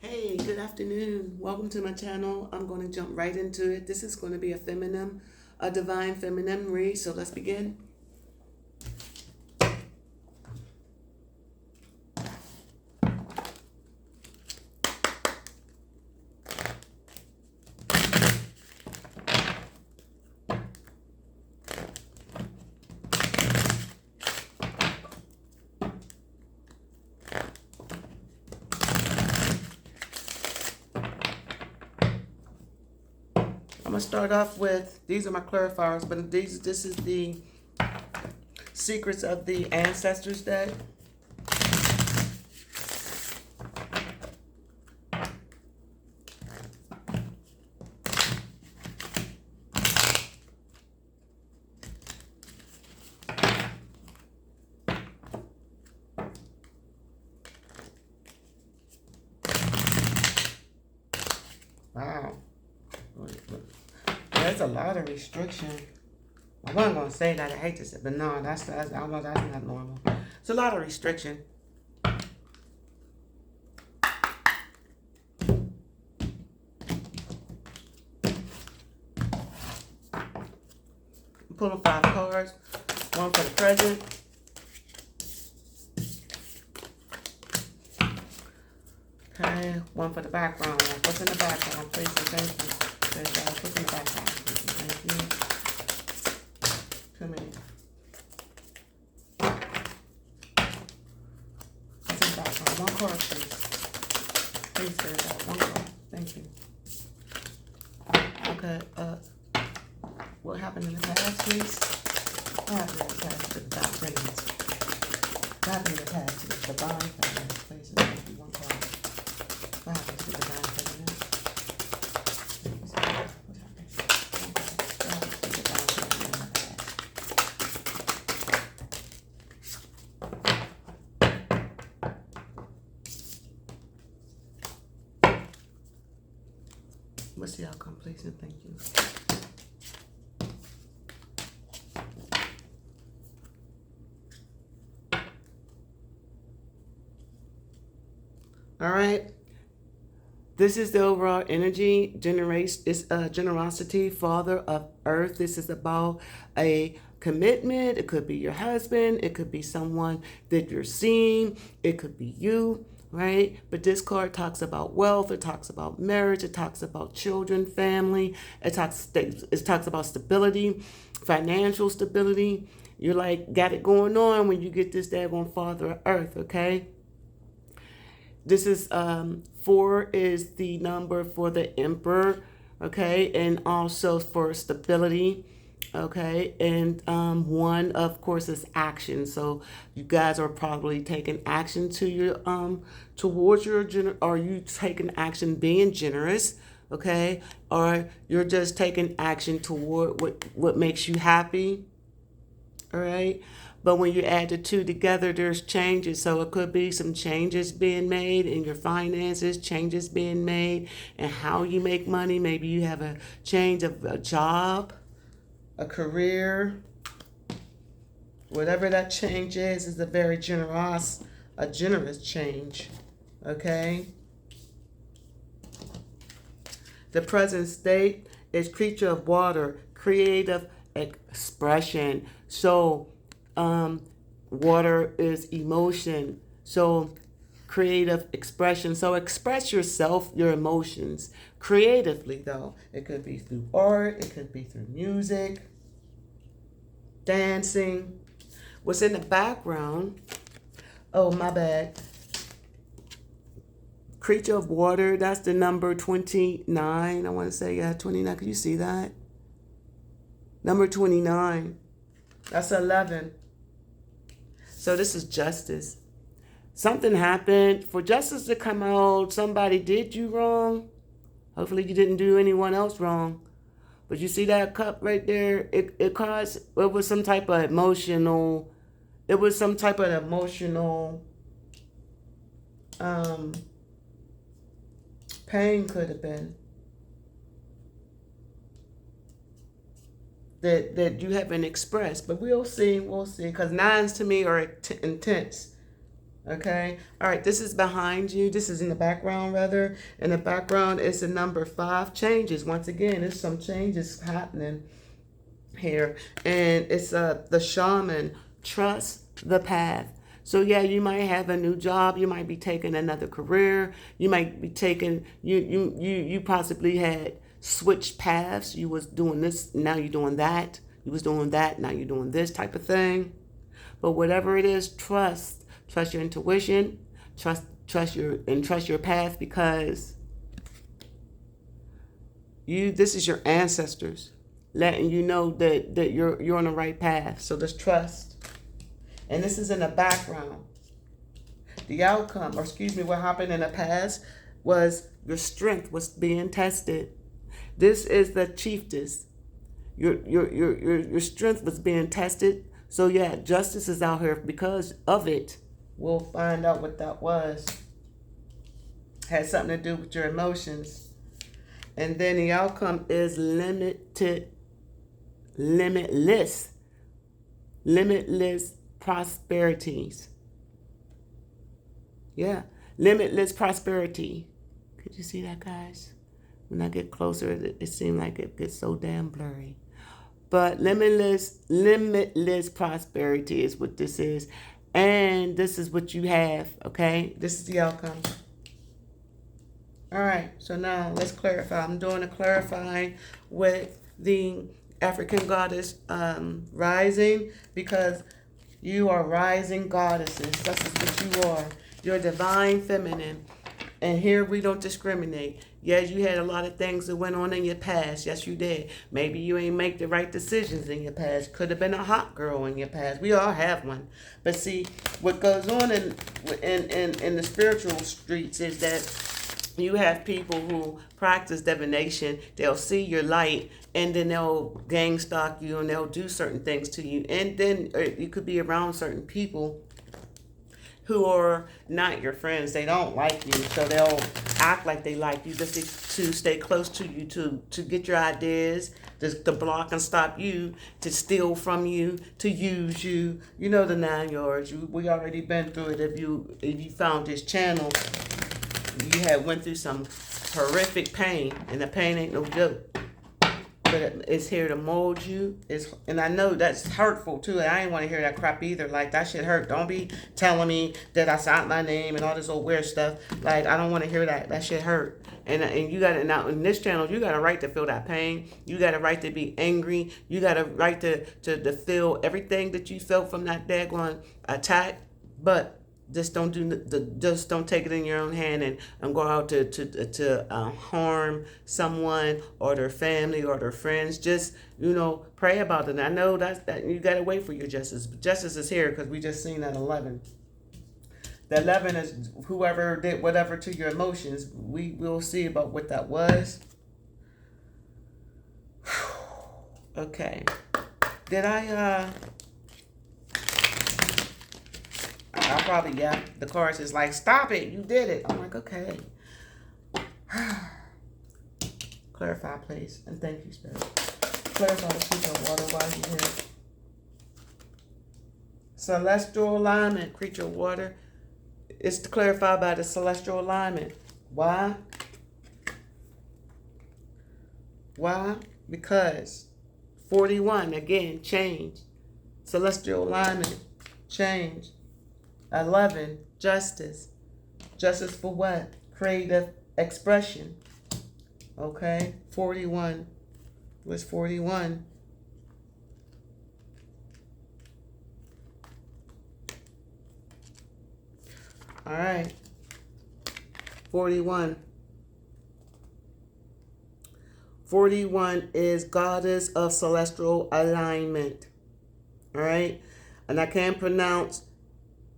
Hey, good afternoon. Welcome to my channel. I'm going to jump right into it. This is going to be a divine feminine read. So let's begin. I'm going to start off with, these are my clarifiers, but this is the Secrets of the Ancestors deck. Wow. There's a lot of restriction. I wasn't going to say that. I hate to say, but no, that's not normal. It's a lot of restriction. I'm pulling 5 cards. One for the present. Okay, one for the background. What's in the background, please and thank you. What's in the background, please and thank you. Too many. What's in the background? One card, please. Please, one card. Thank you. Okay, what happened in the past, please? What happened in the past to the divine feminines? What happened in the past to the divine feminines, please and thank you. One card. What happened to the divine feminines? What's the outcome, please, and thank you. All right. This is the overall energy generation. It's generosity, Father of Earth. This is about a commitment. It could be your husband. It could be someone that you're seeing. It could be you. Right? But this card talks about wealth, it talks about marriage, it talks about children, family, it talks about stability, financial stability. You're like, got it going on when you get this daggone Father of Earth, okay? This is 4 is the number for the Emperor, okay? And also for stability. Okay, and 1, of course, is action. So you guys are probably taking action to your towards your are you taking action being generous, okay, or you're just taking action toward what makes you happy, all right. But when you add the 2 together, there's changes. So it could be some changes being made in your finances, changes being made and how you make money. Maybe you have a change of a job, a career, whatever that change is a generous change, okay? The present state is creature of water, creative expression. So, water is emotion. So, creative expression. So, express yourself, your emotions creatively, though. It could be through art, it could be through music, dancing. What's in the background? Oh, my bad. Creature of water, that's the number 29. I want to say, yeah, 29. Can you see that? Number 29. That's 11. So this is justice. Something happened. For justice to come out, somebody did you wrong. Hopefully you didn't do anyone else wrong. But you see that cup right there? It was some type of emotional, pain could have been that you haven't expressed. But we'll see, because 9s to me are intense. Okay. All right. This is behind you. This is in the background, rather. In the background is the number 5 changes. Once again, there's some changes happening here. And it's the shaman. Trust the path. So yeah, you might have a new job. You might be taking another career. You might be taking you possibly had switched paths. You was doing this, now you're doing that. You was doing that, now you're doing this type of thing. But whatever it is, trust your intuition, trust your path, because this is your ancestors letting you know that you're on the right path. So just trust. And this is in the background. The outcome, or excuse me, what happened in the past was your strength was being tested. This is the chiefess. Your strength was being tested. So yeah, justice is out here because of it. We'll find out what that was. Had something to do with your emotions. And then the outcome is limitless prosperities. Yeah, limitless prosperity. Could you see that, guys? When I get closer, it seems like it gets so damn blurry. But limitless prosperity is what this is. And this is what you have, okay? This is the outcome. All right, so now let's clarify. I'm doing a clarifying with the African goddess rising, because you are rising goddesses. That's what you are. You're divine feminine. And here we don't discriminate. Yes, you had a lot of things that went on in your past. Yes, you did. Maybe you ain't make the right decisions in your past. Could have been a hot girl in your past. We all have one. But see, what goes on in the spiritual streets is that you have people who practice divination. They'll see your light, and then they'll gang stalk you, and they'll do certain things to you. And then you could be around certain people who are not your friends. They don't like you, so they'll act like they like you just to stay close to you, to get your ideas, to block and stop you, to steal from you, to use you. You know the 9 yards. We already been through it. If you found this channel, you had went through some horrific pain, and the pain ain't no joke. But it's here to mold you. And I know that's hurtful too. And I ain't want to hear that crap either. Like, that shit hurt. Don't be telling me that I signed my name and all this old weird stuff. Like, I don't want to hear that. That shit hurt. And you got to, now in this channel, you got a right to feel that pain. You got a right to be angry. You got a right to feel everything that you felt from that daggone attack. But just don't take it in your own hand and go out to harm someone or their family or their friends. Just, pray about it. And I know that you got to wait for your justice. But justice is here, because we just seen that 11. The 11 is whoever did whatever to your emotions. We will see about what that was. Okay. Did I probably, yeah. The chorus is like, stop it, you did it. I'm like, okay. Clarify, please. And thank you, Spirit. Clarify the creature water while you're here. Celestial alignment, creature water. It's clarified by the celestial alignment. Why? Why? Because 41, again, change. Celestial alignment, change. 11, justice. Justice for what? Creative expression. Okay, 41. What's 41? All right. 41. 41 is goddess of celestial alignment. All right. And I can't pronounce.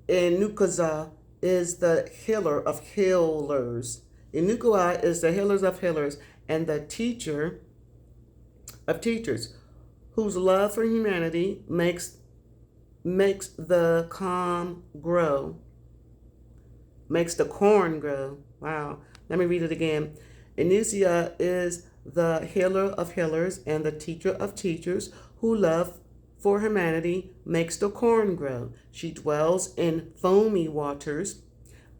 Inukaza is the healer of healers. Inuka is the healers of healers and the teacher of teachers, whose love for humanity makes the calm grow. Makes the corn grow. Wow. Let me read it again. Inusia is the healer of healers and the teacher of teachers, whose love for humanity makes the corn grow. She dwells in foamy waters,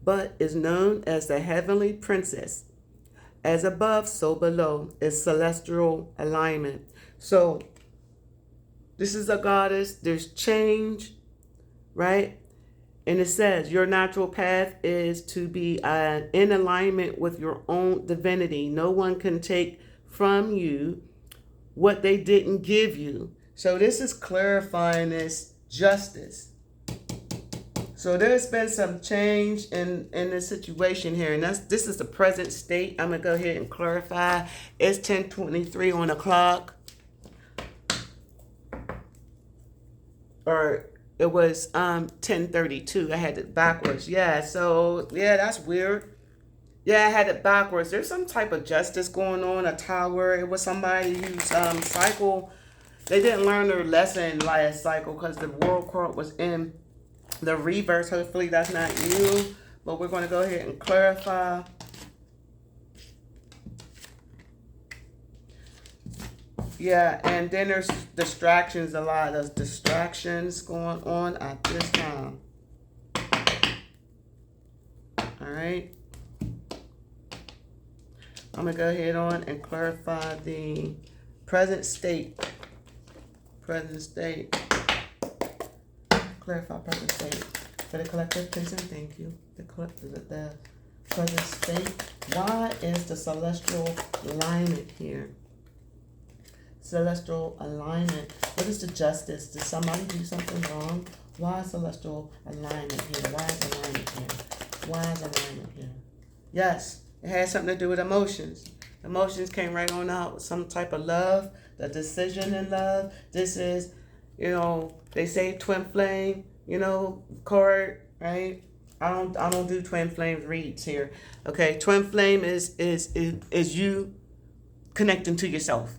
but is known as the heavenly princess. As above, so below is celestial alignment. So this is a goddess. There's change, right? And it says your natural path is to be in alignment with your own divinity. No one can take from you what they didn't give you. So this is clarifying this justice. So there's been some change in this situation here, and this is the present state. I'm gonna go ahead and clarify. It's 10:23 on the clock, or it was 10:32. I had it backwards. Yeah. So yeah, that's weird. Yeah, I had it backwards. There's some type of justice going on. A tower. It was somebody whose cycle. They didn't learn their lesson last cycle because the world court was in the reverse. Hopefully that's not you, but we're going to go ahead and clarify. Yeah, and then there's distractions, a lot of distractions going on at this time. All right. I'm going to go ahead on and clarify the present state. Present state. Clarify present state. For the collective, please and thank you. The present state. Why is the celestial alignment here? Celestial alignment. What is the justice? Did somebody do something wrong? Why is celestial alignment here? Why is alignment here? Why is alignment here? Yes, it has something to do with emotions. Emotions came right on out. Some type of love, the decision in love. This is, they say twin flame, card, right? I don't do twin flame reads here. Okay, twin flame is you connecting to yourself.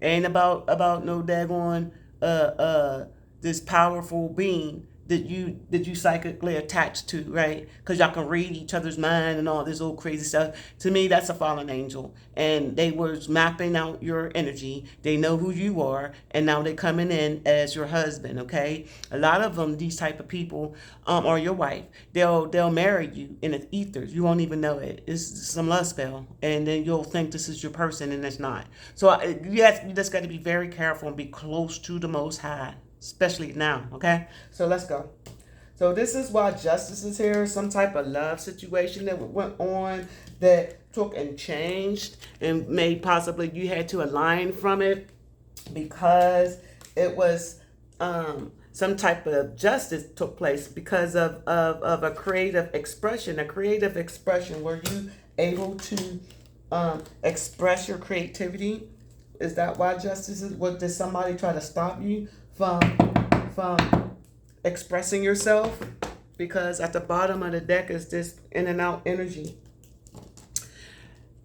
It ain't about no daggone this powerful being that you psychically attached to, right? Because y'all can read each other's mind and all this old crazy stuff. To me, that's a fallen angel, and they was mapping out your energy. They know who you are, and now they're coming in as your husband. Okay, a lot of them, these type of people, are your wife. They'll marry you in the ethers. You won't even know it. It's some lust spell, and then you'll think this is your person, and it's not. So you just got to be very careful and be close to the Most High. Especially now, okay? So let's go. So this is why justice is here. Some type of love situation that went on that took and changed and made possibly you had to align from it because it was some type of justice took place because of a creative expression where you able to express your creativity. Is that why justice is? What, did somebody try to stop you from expressing yourself? Because at the bottom of the deck is this in and out energy.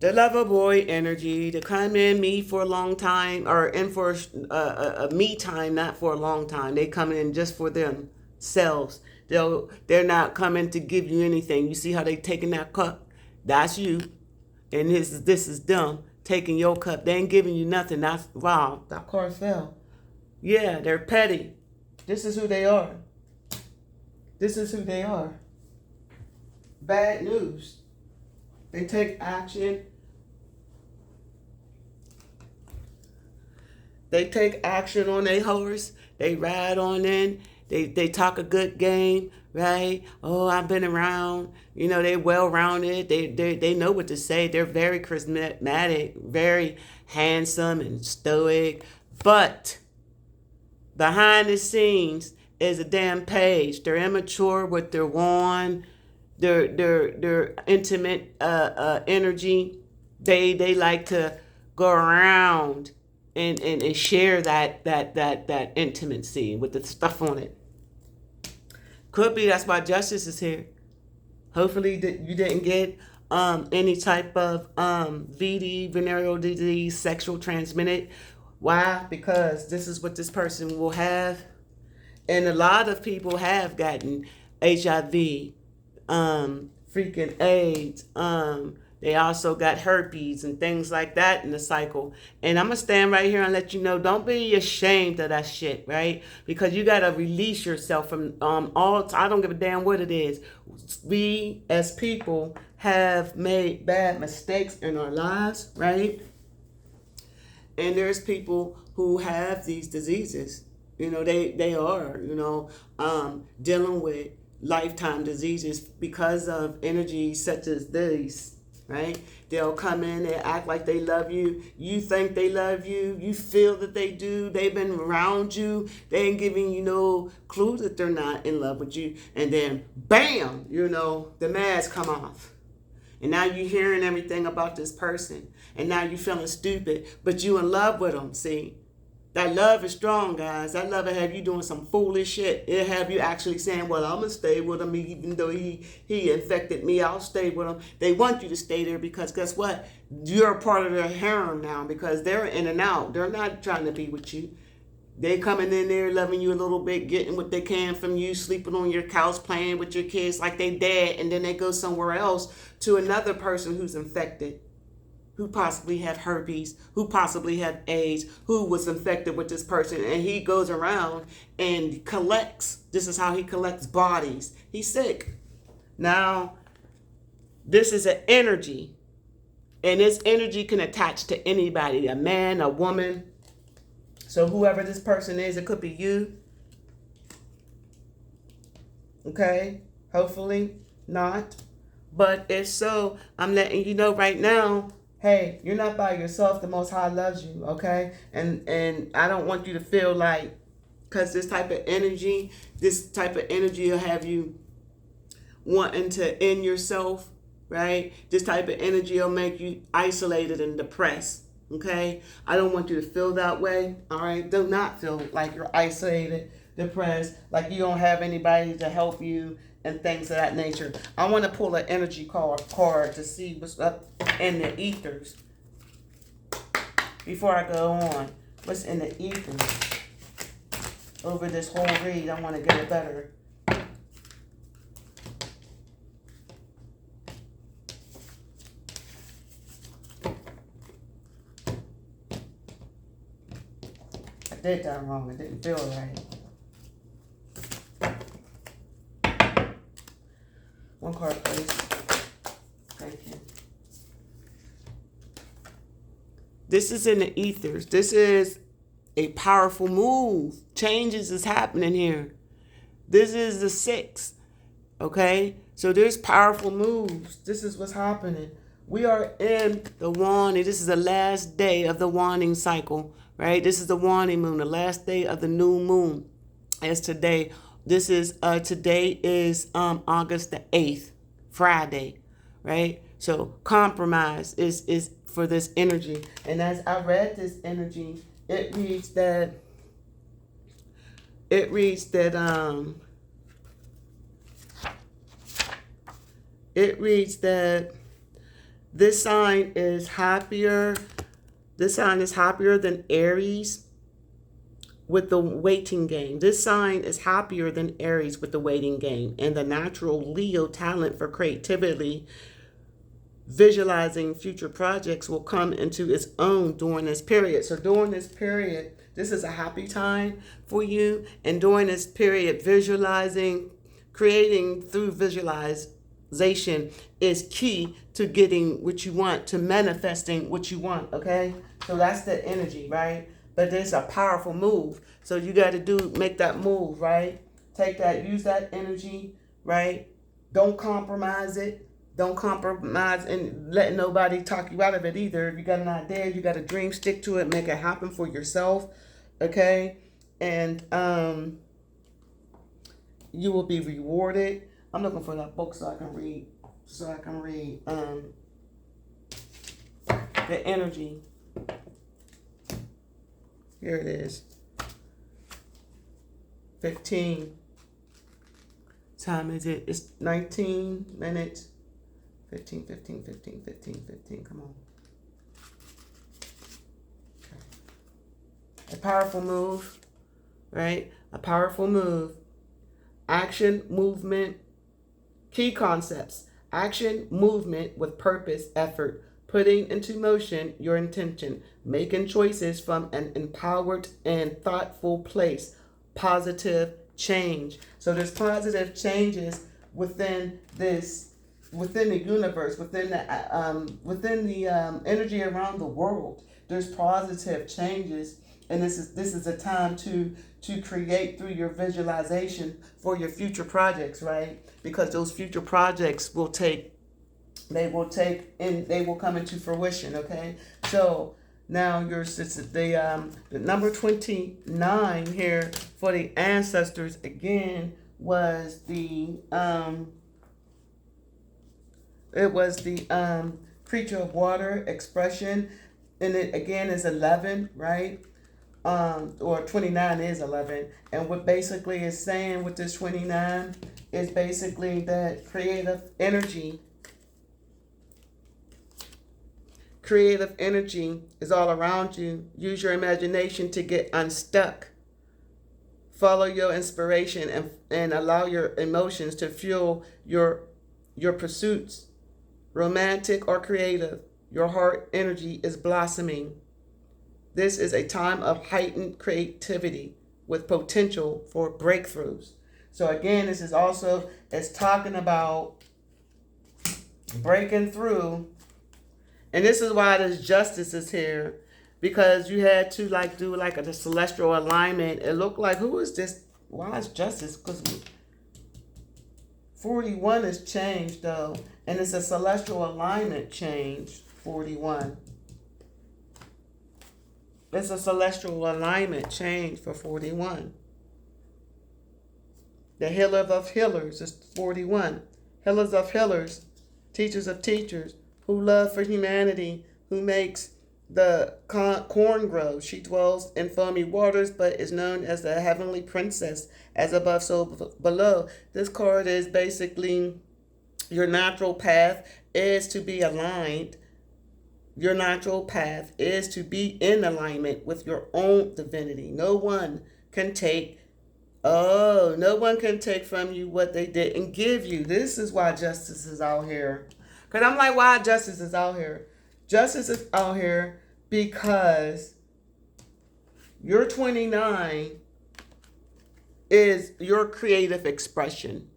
The lover boy energy to come in me for a long time, or in for a me time, not for a long time. They come in just for themselves. They're not coming to give you anything. You see how they taking that cup? That's you, and this is them taking your cup. They ain't giving you nothing. That's wow. That card fell. Yeah, they're petty. This is who they are. This is who they are. Bad news. They take action. They take action on their horse. They ride on in. They talk a good game, right? Oh, I've been around. They're well-rounded. They know what to say. They're very charismatic, very handsome and stoic. But behind the scenes is a damn page. They're immature with their wand, their intimate energy. They like to go around and share that intimacy with the stuff on it. Could be that's why justice is here. Hopefully you didn't get any type of VD, venereal disease, sexual transmitted. Why? Because this is what this person will have. And a lot of people have gotten HIV, freaking AIDS, They also got herpes and things like that in the cycle. And I'm going to stand right here and let you know, don't be ashamed of that shit, right? Because you got to release yourself from I don't give a damn what it is. We as people have made bad mistakes in our lives, right? And there's people who have these diseases. They are, dealing with lifetime diseases because of energies such as these, right? They'll come in and act like they love you. You think they love you. You feel that they do. They've been around you. They ain't giving you no clue that they're not in love with you. And then, bam, the mask come off. And now you're hearing everything about this person. And now you're feeling stupid, but you in love with them, see? That love is strong, guys. That love will have you doing some foolish shit. It'll have you actually saying, well, I'm going to stay with him even though he infected me. I'll stay with him. They want you to stay there because guess what? You're a part of their harem now because they're in and out. They're not trying to be with you. They coming in there loving you a little bit, getting what they can from you, sleeping on your couch, playing with your kids like they dead, and then they go somewhere else to another person who's infected, who possibly have herpes, who possibly have AIDS, who was infected with this person, and he goes around and collects. This is how he collects bodies. He's sick. Now, this is an energy, and this energy can attach to anybody, a man, a woman. So whoever this person is, it could be you. Okay? Hopefully not. But if so, I'm letting you know right now, hey, you're not by yourself. The Most High loves you, okay? And I don't want you to feel like, because this type of energy will have you wanting to end yourself, right? This type of energy will make you isolated and depressed. Okay, I don't want you to feel that way. All right, do not feel like you're isolated, depressed, like you don't have anybody to help you and things of that nature. I want to pull an energy card to see what's up in the ethers before I go on. What's in the ethers over this whole read? I want to get it better. I did that wrong. It didn't feel right. One card, please. Thank you. This is in the ethers. This is a powerful move. Changes is happening here. This is the 6. Okay? So there's powerful moves. This is what's happening. We are in the waning. This is the last day of the waning cycle. Right? This is the waning moon, the last day of the new moon. As today, today is August the 8th, Friday, right? So compromise is for this energy. And as I read this energy, it reads that this sign is happier. This sign is happier than Aries with the waiting game. This sign is happier than Aries with the waiting game. And the natural Leo talent for creativity, visualizing future projects will come into its own during this period. So during this period, this is a happy time for you. And during this period, visualizing, creating through visualization is key to getting what you want, to manifesting what you want, okay? So that's the energy, right? But there's a powerful move. So you got to make that move, right? Take that, use that energy, right? Don't compromise it. Don't compromise and let nobody talk you out of it either. If you got an idea, you got a dream, stick to it, make it happen for yourself, okay? And you will be rewarded. I'm looking for that book so I can read the energy. Here it is. 15. Time is it? It's 19 minutes. 15. Come on. Okay. A powerful move, right? A powerful move. Action, movement, key concepts. Action, movement with purpose, effort, putting into motion your intention, making choices from an empowered and thoughtful place, positive change. So there's positive changes within this, within the universe, within the energy around the world. There's positive changes, and this is a time to create through your visualization for your future projects, right? Because those future projects will take, they will come into fruition. Okay, so now the number 29 here for the ancestors again was the creature of water expression, and it again is 11, right? Or 29 is 11, and what basically is saying with this 29 is basically that creative energy is all around you. Use your imagination to get unstuck. Follow your inspiration and allow your emotions to fuel your pursuits, romantic or creative. Your heart energy is blossoming. This is a time of heightened creativity with potential for breakthroughs. So again, this is also, it's talking about breaking through. And this is why this justice is here, because you had to do the celestial alignment. It looked like, who is this? Why is justice? Because 41 is changed though, and it's a celestial alignment change. 41. It's a celestial alignment change for 41. The healer of healers is 41. Healers of healers, teachers of teachers, who love for humanity, who makes the corn grow. She dwells in foamy waters, but is known as the heavenly princess, as above, so below. This card is basically your natural path is to be aligned. Your natural path is to be in alignment with your own divinity. No one can take from you what they didn't give you. This is why justice is out here. Because I'm like, why justice is out here? Justice is out here because your 29 is your creative expression.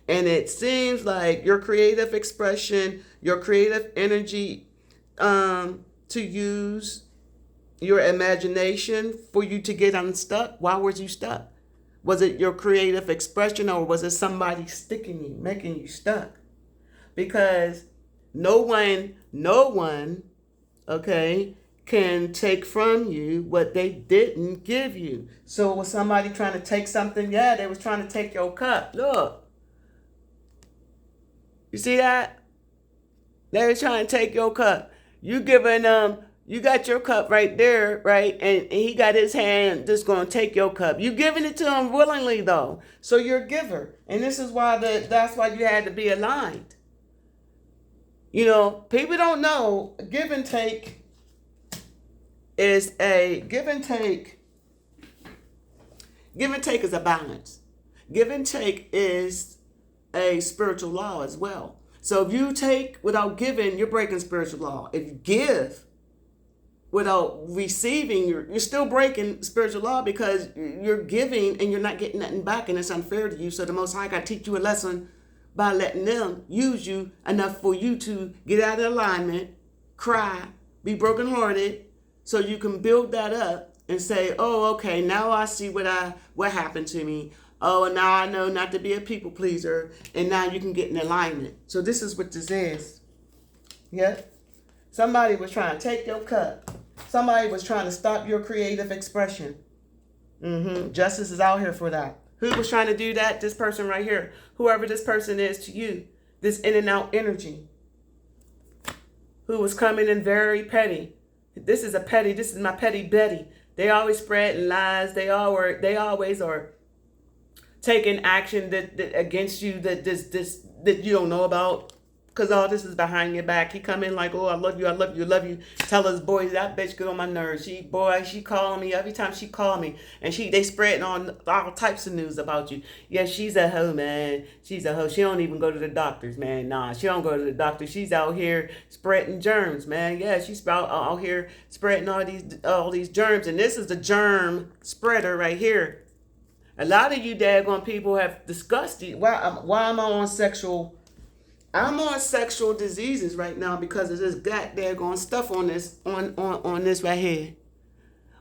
And it seems like your creative expression, your creative energy, to use your imagination for you to get unstuck. Why was you stuck? Was it your creative expression, or was it somebody sticking you, making you stuck? Because no one, okay, can take from you what they didn't give you. So was somebody trying to take something? Yeah, they was trying to take your cup. Look. You see that? They were trying to take your cup. You got your cup right there, right? And he got his hand just going to take your cup. You giving it to him willingly, though. So you're a giver. And this is why that's why you had to be aligned. You know, people don't know give and take is a balance. Give and take is a spiritual law as well. So if you take without giving, you're breaking spiritual law. If you give without receiving, you're still breaking spiritual law, because you're giving and you're not getting nothing back, and it's unfair to you. So the Most High got to teach you a lesson by letting them use you enough for you to get out of alignment, cry, be brokenhearted, so you can build that up and say, oh, okay, now I see what happened to me. Oh, now I know not to be a people pleaser, and now you can get in alignment. So this is what this is. Yep. Somebody was trying to take your cup. Somebody was trying to stop your creative expression. Justice is out here for that. Who was trying to do that? This person right here. Whoever this person is to you. This in and out energy. Who was coming in very petty. This is my petty Betty. They always spread lies. They always are taking action that against you that you don't know about. Because all this is behind your back. He come in like, oh, I love you, I love you, I love you. Tell us boys, that bitch get on my nerves. She calling me every time she call me. And they spreading on all types of news about you. Yeah, she's a hoe, man. She's a hoe. She don't even go to the doctors, man. Nah, she don't go to the doctor. She's out here spreading germs, man. Yeah, she's out here spreading all these germs. And this is the germ spreader right here. A lot of you daggone people have discussed it. Why am I on sexual? I'm on sexual diseases right now because of this goddamn stuff on this right here.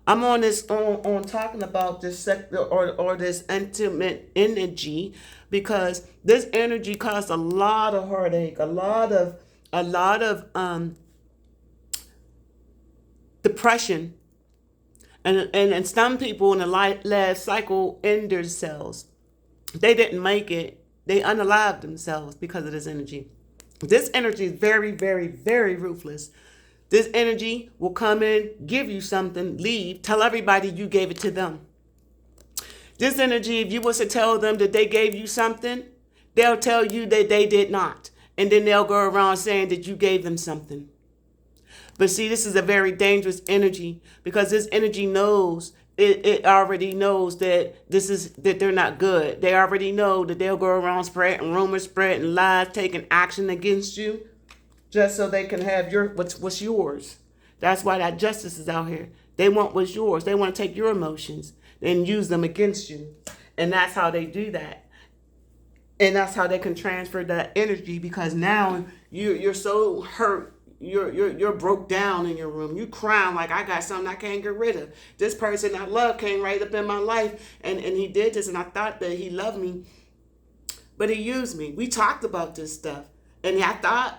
I'm on this on talking about this sector or this intimate energy because this energy caused a lot of heartache, a lot of depression, and some people in the last cycle end themselves. They didn't make it. They unalived themselves because of this energy. This energy is very, very, very ruthless. This energy will come in, give you something, leave, tell everybody you gave it to them. This energy, if you was to tell them that they gave you something, they'll tell you that they did not. And then they'll go around saying that you gave them something. But see, this is a very dangerous energy because this energy knows it already knows that that they're not good. They already know that they'll go around spreading rumors, spreading lies, taking action against you, just so they can have what's yours. That's why that justice is out here. They want what's yours. They want to take your emotions and use them against you, and that's how they do that. And that's how they can transfer that energy because now you're so hurt. You're broke down in your room. You crying like I got something I can't get rid of. This person I love came right up in my life and he did this and I thought that he loved me, but he used me. We talked about this stuff. And I thought,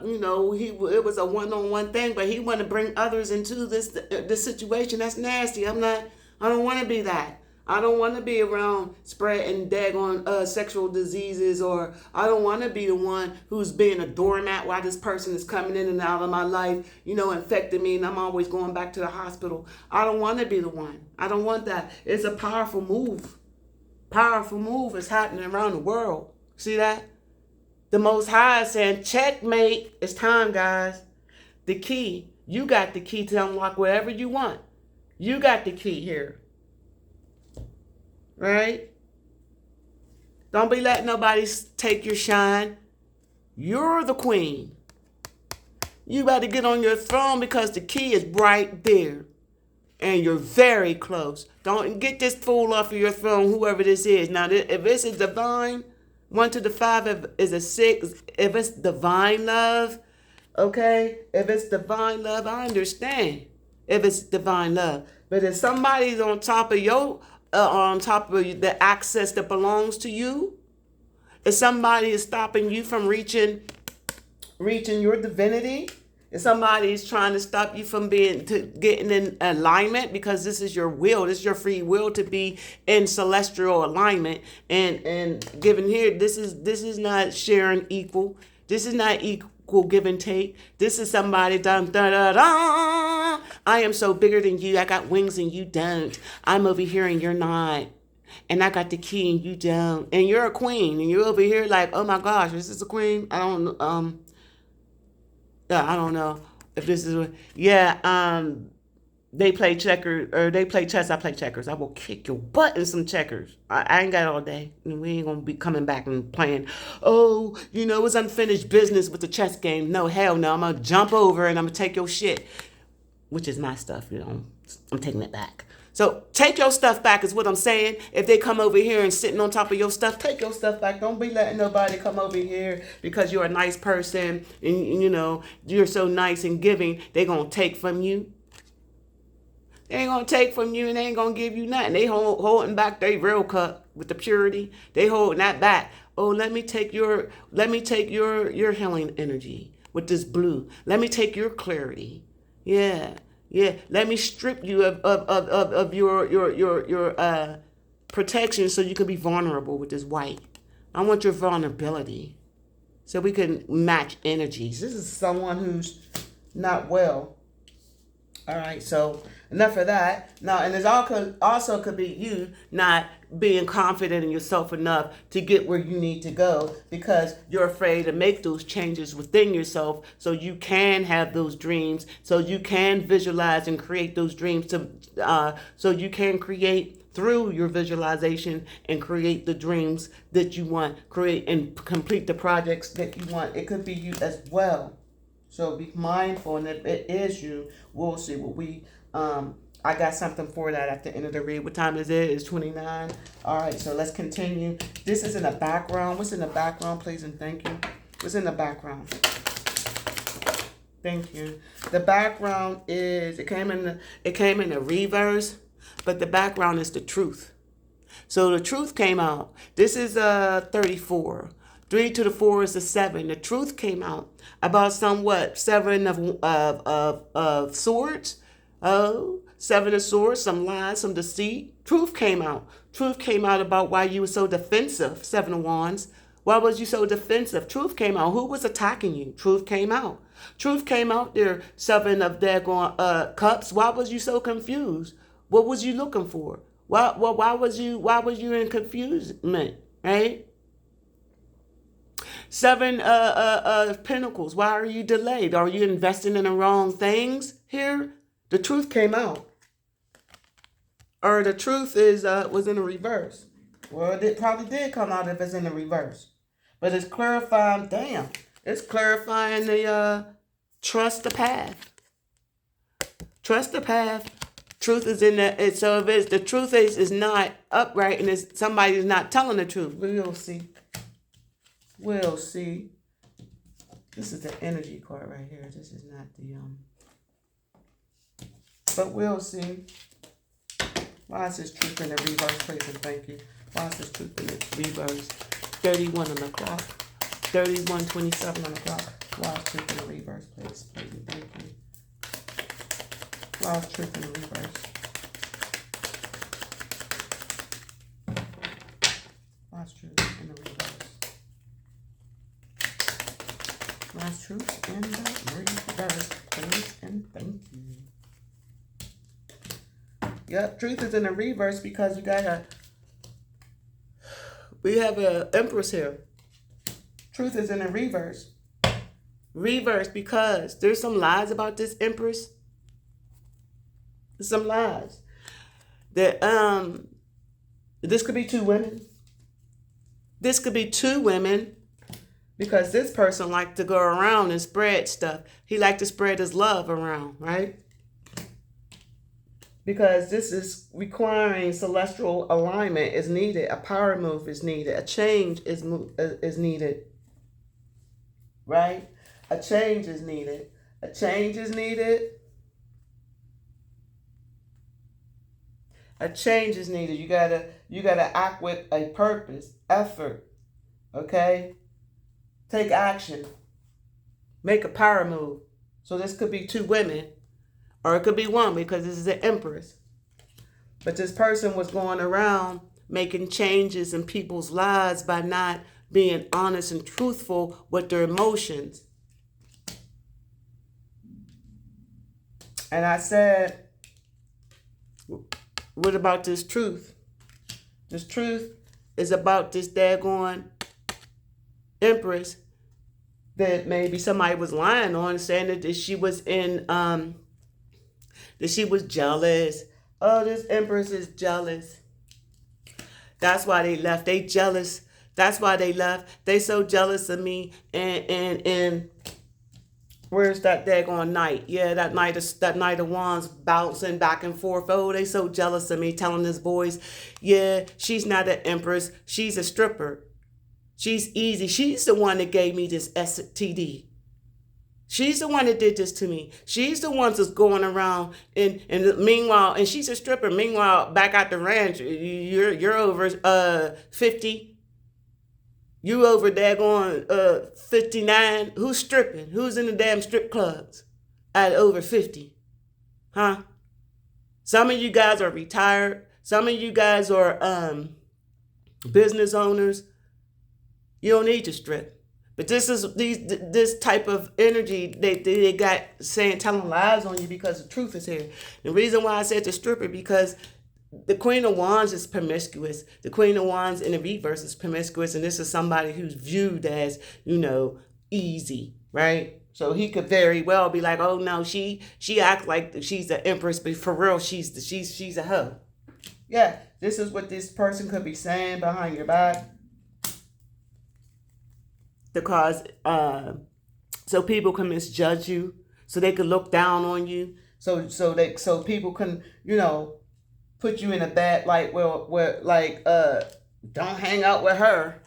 it was a one-on-one thing, but he wanted to bring others into this situation. That's nasty. I don't want to be that. I don't want to be around spreading daggone sexual diseases, or I don't want to be the one who's being a doormat while this person is coming in and out of my life, infecting me, and I'm always going back to the hospital. I don't want to be the one. I don't want that. It's a powerful move. Powerful move is happening around the world. See that? The Most High is saying, checkmate. It's time, guys. The key. You got the key to unlock whatever you want. You got the key here. Right? Don't be letting nobody take your shine. You're the queen. You got to get on your throne because the key is right there. And you're very close. Don't get this fool off of your throne, whoever this is. Now, if this is divine, 1 to the 5 is a 6. If it's divine love, okay? If it's divine love, I understand. If it's divine love. But if somebody's on top of the access that belongs to you, if somebody is stopping you from reaching your divinity, if somebody is trying to stop you from getting in alignment, because this is your will, this is your free will to be in celestial alignment, and given here, this is not sharing equal. This is not equal give and take. This is somebody dun da da da. I am so bigger than you. I got wings and you don't. I'm over here and you're not. And I got the key and you don't. And you're a queen and you're over here like, oh my gosh, is this a queen? I don't know if this is. They play checkers or they play chess. I play checkers. I will kick your butt in some checkers. I ain't got all day. We ain't gonna be coming back and playing. Oh, it's unfinished business with the chess game. No, hell no. I'm gonna jump over and I'm gonna take your shit, which is my stuff. I'm taking it back. So take your stuff back is what I'm saying. If they come over here and sitting on top of your stuff, take your stuff back. Don't be letting nobody come over here because you're a nice person and you're so nice and giving. They gonna take from you. They ain't gonna take from you and they ain't gonna give you nothing. They holding back their real cup with the purity. They holding that back. Oh, let me take your healing energy with this blue. Let me take your clarity. Yeah. Let me strip you of your protection so you can be vulnerable with this white. I want your vulnerability so we can match energies. This is someone who's not well. All right, so enough of that. Now, and there's also could be you not being confident in yourself enough to get where you need to go because you're afraid to make those changes within yourself so you can have those dreams, so you can visualize and create those dreams so you can create through your visualization and create the dreams that you want, create and complete the projects that you want. It could be you as well. So be mindful, and if it is you, we'll see what I got something for that at the end of the read. What time is it? It's 29. All right, so let's continue. This is in the background. What's in the background, please and thank you? What's in the background? Thank you. The background is it came in the reverse, but the background is the truth. So the truth came out. This is 34. 3 to the 4 is the 7. The truth came out about somewhat 7 of swords. Oh, 7 of swords, some lies, some deceit. Truth came out. Truth came out about why you were so defensive. 7 of wands. Why was you so defensive? Truth came out. Who was attacking you? Truth came out. Truth came out there. 7 of daggone cups. Why was you so confused? What was you looking for? Why was you in confusion? Right? 7 pentacles. Why are you delayed? Are you investing in the wrong things here? The truth came out. Or the truth is was in the reverse. Well, it probably did come out if it's in the reverse. But it's clarifying, damn. It's clarifying the trust the path. Trust the path. Truth is in that. So if it's the truth is not upright and it's somebody is not telling the truth, we'll see. We'll see. This is the energy card right here. This is not the but we'll see. Why is this truth in the reverse, please and thank you? Why is this truth in the reverse? 31 on the clock. 31:27 on the clock. Why is truth in the reverse, please? Please and thank you. Why is truth in the reverse? Why is truth in the reverse? Why is truth in the reverse, please and thank you. Yep, truth is in the reverse because we have a empress here. Truth is in the reverse. Reverse because there's some lies about this empress. There's some lies. That this could be 2 women. This could be 2 women because this person liked to go around and spread stuff. He liked to spread his love around, right? Because this is requiring celestial alignment is needed. A power move is needed. A change is needed. Right? A change is needed. A change is needed. A change is needed. You gotta act with a purpose, effort. Okay? Take action. Make a power move. So this could be 2 women. Or it could be 1 because this is an empress. But this person was going around making changes in people's lives by not being honest and truthful with their emotions. And I said, what about this truth? This truth is about this daggone empress that maybe somebody was lying on, saying that she was in that she was jealous. Oh, this empress is jealous. That's why they left. They jealous. That's why they left. They so jealous of me. And where's that daggone knight? Yeah, that knight of wands bouncing back and forth. Oh, they so jealous of me, telling his boys, yeah, she's not an empress. She's a stripper. She's easy. She's the one that gave me this STD. She's the one that did this to me. She's the one that's going around and meanwhile, and she's a stripper. Meanwhile, back at the ranch, you're over 50. You over daggone 59. Who's stripping? Who's in the damn strip clubs at over 50? Huh? Some of you guys are retired. Some of you guys are business owners. You don't need to strip. But this type of energy they got saying telling lies on you because the truth is here. The reason why I said the stripper because the Queen of Wands is promiscuous. The Queen of Wands in the reverse is promiscuous, and this is somebody who's viewed as, easy, right? So he could very well be like, oh no, she acts like she's the empress, but for real, she's a hoe. Yeah, this is what this person could be saying behind your back. Because so people can misjudge you, so they can look down on you, so people can put you in a bad light. Where like don't hang out with her.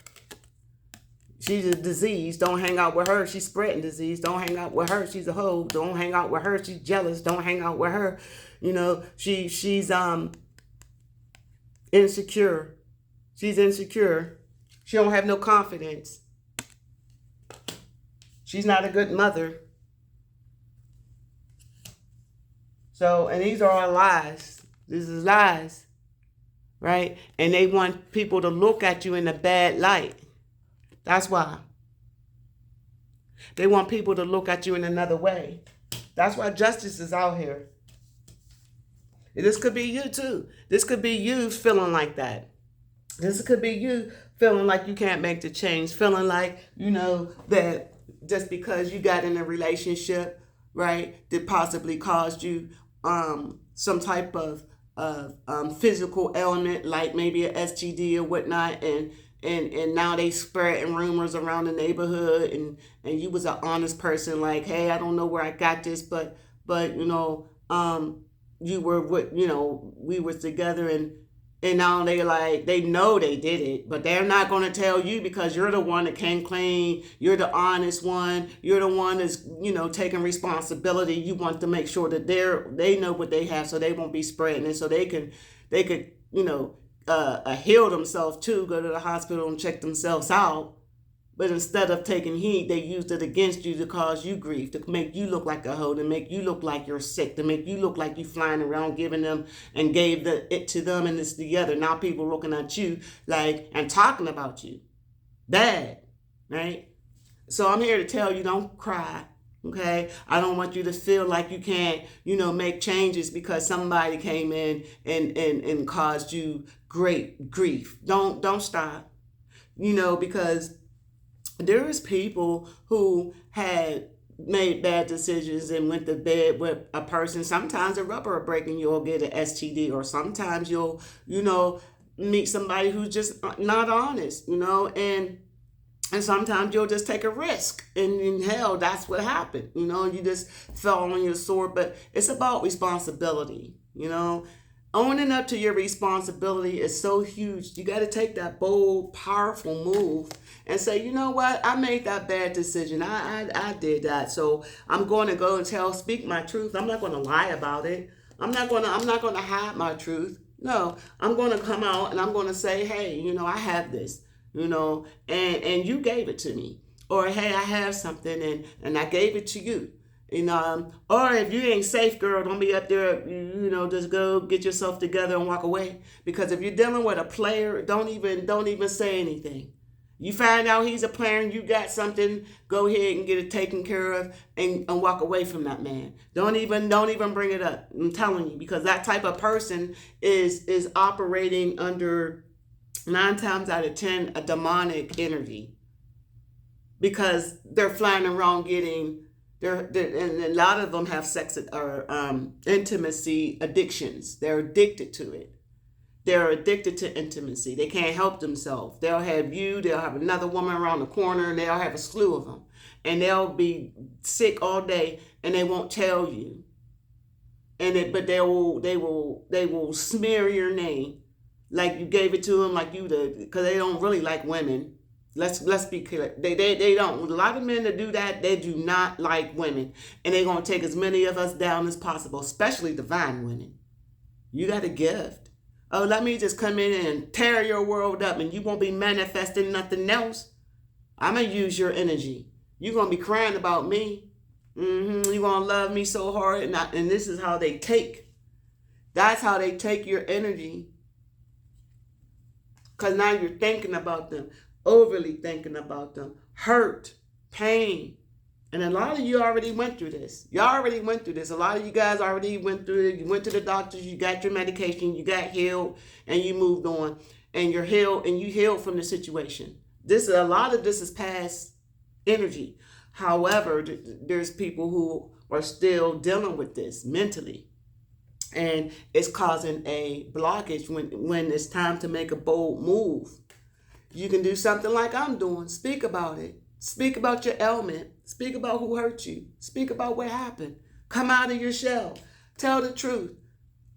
She's a disease. Don't hang out with her. She's spreading disease. Don't hang out with her. She's a hoe. Don't hang out with her. She's jealous. Don't hang out with her. She's insecure. She's insecure. She don't have no confidence. She's not a good mother. So, and these are all lies. This is lies, right? And they want people to look at you in a bad light. That's why. They want people to look at you in another way. That's why justice is out here. This could be you too. This could be you feeling like that. This could be you feeling like you can't make the change. Feeling like, that just because you got in a relationship, right, that possibly caused you some type of physical ailment, like maybe an STD or whatnot, and now they spreading rumors around the neighborhood, and you was an honest person, like, hey, I don't know where I got this, but you were with, we was together, and now they know they did it, but they're not going to tell you because you're the one that came clean. You're the honest one. You're the one that's, taking responsibility. You want to make sure that they know what they have, so they won't be spreading it, so they could, heal themselves too, go to the hospital and check themselves out. But instead of taking heed, they used it against you to cause you grief, to make you look like a hoe, to make you look like you're sick, to make you look like you flying around giving them and gave it to them and this the other. Now people looking at you like and talking about you. Bad, right? So I'm here to tell you, don't cry. Okay, I don't want you to feel like you can't, make changes because somebody came in and caused you great grief. Don't stop. Because there is people who had made bad decisions and went to bed with a person. Sometimes a rubber will break and you'll get an STD, or sometimes you'll, meet somebody who's just not honest, and sometimes you'll just take a risk. And in hell, that's what happened. You just fell on your sword. But it's about responsibility, Owning up to your responsibility is so huge. You got to take that bold, powerful move and say, you know what? I made that bad decision. I did that. So I'm going to go and speak my truth. I'm not going to lie about it. I'm not going to hide my truth. No, I'm going to come out and I'm going to say, hey, I have this, and you gave it to me. Or, hey, I have something and I gave it to you. Or if you ain't safe, girl, don't be up there, just go get yourself together and walk away. Because if you're dealing with a player, don't even say anything. You find out he's a player and you got something, go ahead and get it taken care of and walk away from that man. Don't even bring it up. I'm telling you, because that type of person is operating under 9 times out of 10 a demonic energy. Because they're flying around getting and a lot of them have sex or intimacy addictions. They're addicted to it. They're addicted to intimacy. They can't help themselves. They'll have you. They'll have another woman around the corner, and they'll have a slew of them. And they'll be sick all day, and they won't tell you. But they will smear your name like you gave it to them, like you did, because they don't really like women. Let's be clear. They don't. A lot of men that do that, they do not like women. And they're going to take as many of us down as possible, especially divine women. You got a gift. Oh, let me just come in and tear your world up and you won't be manifesting nothing else. I'm going to use your energy. You're going to be crying about me. You're going to love me so hard. And this is how they take. That's how they take your energy. Because now you're thinking about them. Overly thinking about them, hurt, pain. And a lot of you already went through this. Y'all already went through this. A lot of you guys already went through it. You went to the doctors, you got your medication, you got healed, and you moved on. And you're healed, and you healed from the situation. A lot of this is past energy. However, there's people who are still dealing with this mentally. And it's causing a blockage when it's time to make a bold move. You can do something like I'm doing. Speak about it. Speak about your ailment. Speak about who hurt you. Speak about what happened. Come out of your shell. Tell the truth.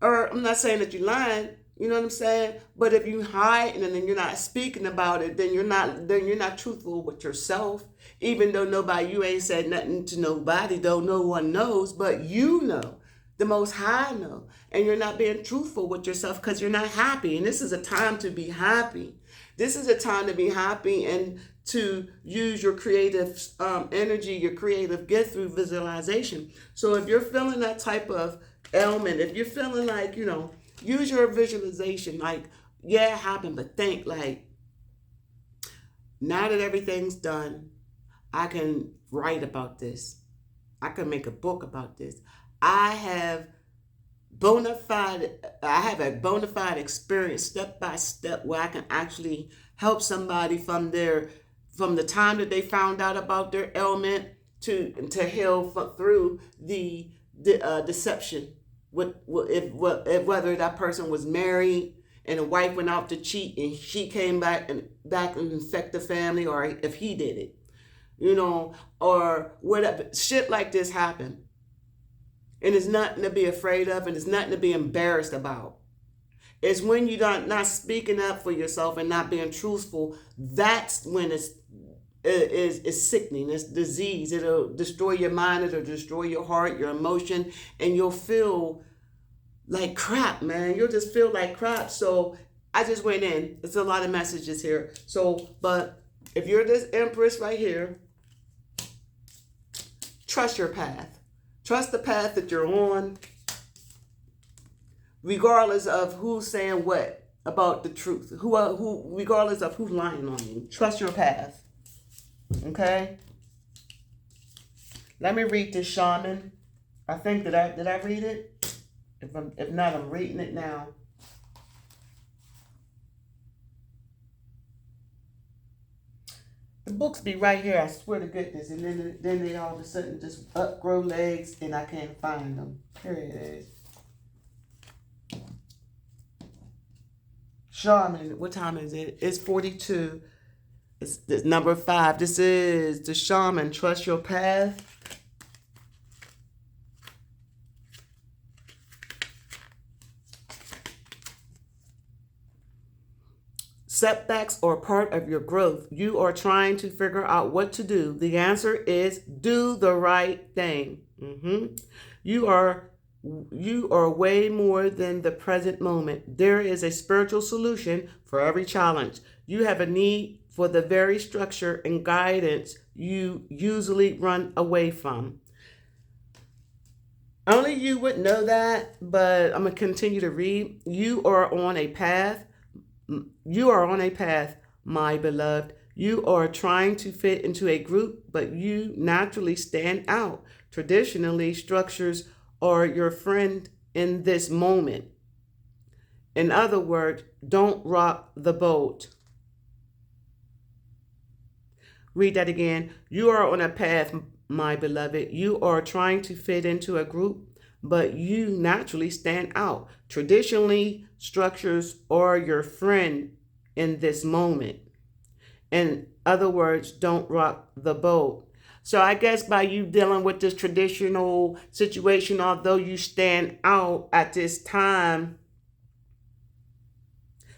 Or I'm not saying that you're lying. You know what I'm saying? But if you hide and then you're not speaking about it, then you're not truthful with yourself. Even though you ain't said nothing to nobody, though no one knows, but you know. The Most High know. And you're not being truthful with yourself because you're not happy. And this is a time to be happy. This is a time to be happy and to use your creative energy, your creative gift through visualization. So if you're feeling that type of ailment, if you're feeling like, use your visualization. Like, yeah, it happened, but think like, now that everything's done, I can write about this. I can make a book about this. I have a bona fide experience step by step where I can actually help somebody from the time that they found out about their ailment to heal through the deception. Whether that person was married and the wife went out to cheat and she came back and infect the family, or if he did it, or whatever, shit like this happened. And it's nothing to be afraid of, and it's nothing to be embarrassed about. It's when you're not speaking up for yourself and not being truthful, that's when it's sickening. It's disease. It'll destroy your mind. It'll destroy your heart, your emotion, and you'll feel like crap, man. You'll just feel like crap. So I just went in. There's a lot of messages here. But if you're this Empress right here, trust your path. Trust the path that you're on, regardless of who's saying what about the truth. Regardless of who's lying on you. Trust your path. Okay? Let me read this shaman. I think did I read it? If not, I'm reading it now. The books be right here, I swear to goodness, and then they all of a sudden just grow legs and I can't find them. Here it is. Shaman, what time is it? It's 42. It's number 5. This is the Shaman. Trust your path. Setbacks are part of your growth. You are trying to figure out what to do. The answer is do the right thing. You are way more than the present moment. There is a spiritual solution for every challenge. You have a need for the very structure and guidance you usually run away from. Only you would know that, but I'm going to continue to read. You are on a path. My beloved. You are trying to fit into a group, but you naturally stand out. Traditionally, structures are your friend in this moment. In other words, don't rock the boat. Read that again. You are on a path, my beloved. You are trying to fit into a group, but you naturally stand out. Traditionally, structures are your friend in this moment. In other words, don't rock the boat. So I guess by you dealing with this traditional situation, although you stand out at this time,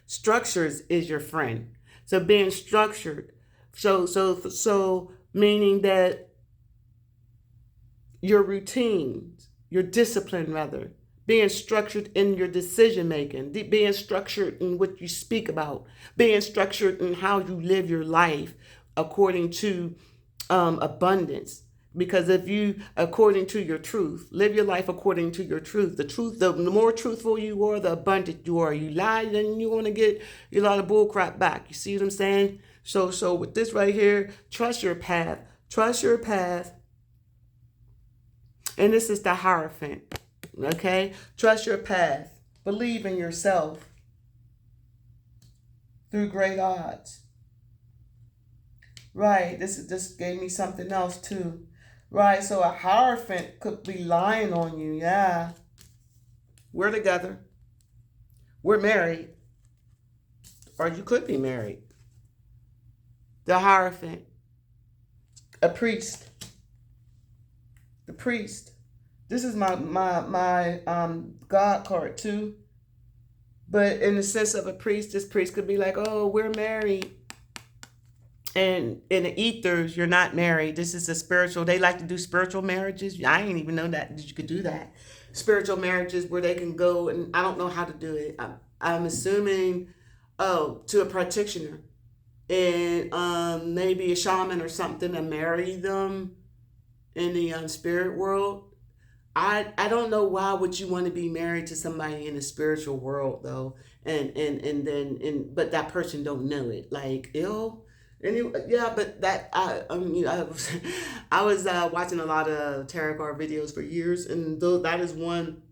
structures is your friend. So being structured. So meaning that your routines, your discipline rather, being structured in your decision making, being structured in what you speak about, being structured in how you live your life according to abundance. Because if you, according to your truth, live your life according to your truth, the more truthful you are, the abundant you are. You lie, then you want to get a lot of bull crap back. You see what I'm saying? So with this right here, trust your path. Trust your path. And this is the Hierophant. Okay? Trust your path. Believe in yourself through great odds. Right. This gave me something else too. Right. So a Hierophant could be lying on you. Yeah. We're together. We're married. Or you could be married. The Hierophant. A priest. The priest. This is my God card too. But in the sense of a priest, this priest could be like, oh, we're married. And in the ethers, you're not married. This is a spiritual. They like to do spiritual marriages. I didn't even know that you could do that. Spiritual marriages where they can go, and I don't know how to do it. I'm assuming, to a practitioner, and maybe a shaman or something to marry them in the spirit world. I don't know why would you want to be married to somebody in the spiritual world though, but that person don't know it. Like, ill. Anyway, yeah, but that I was watching a lot of tarot card videos for years, and that is one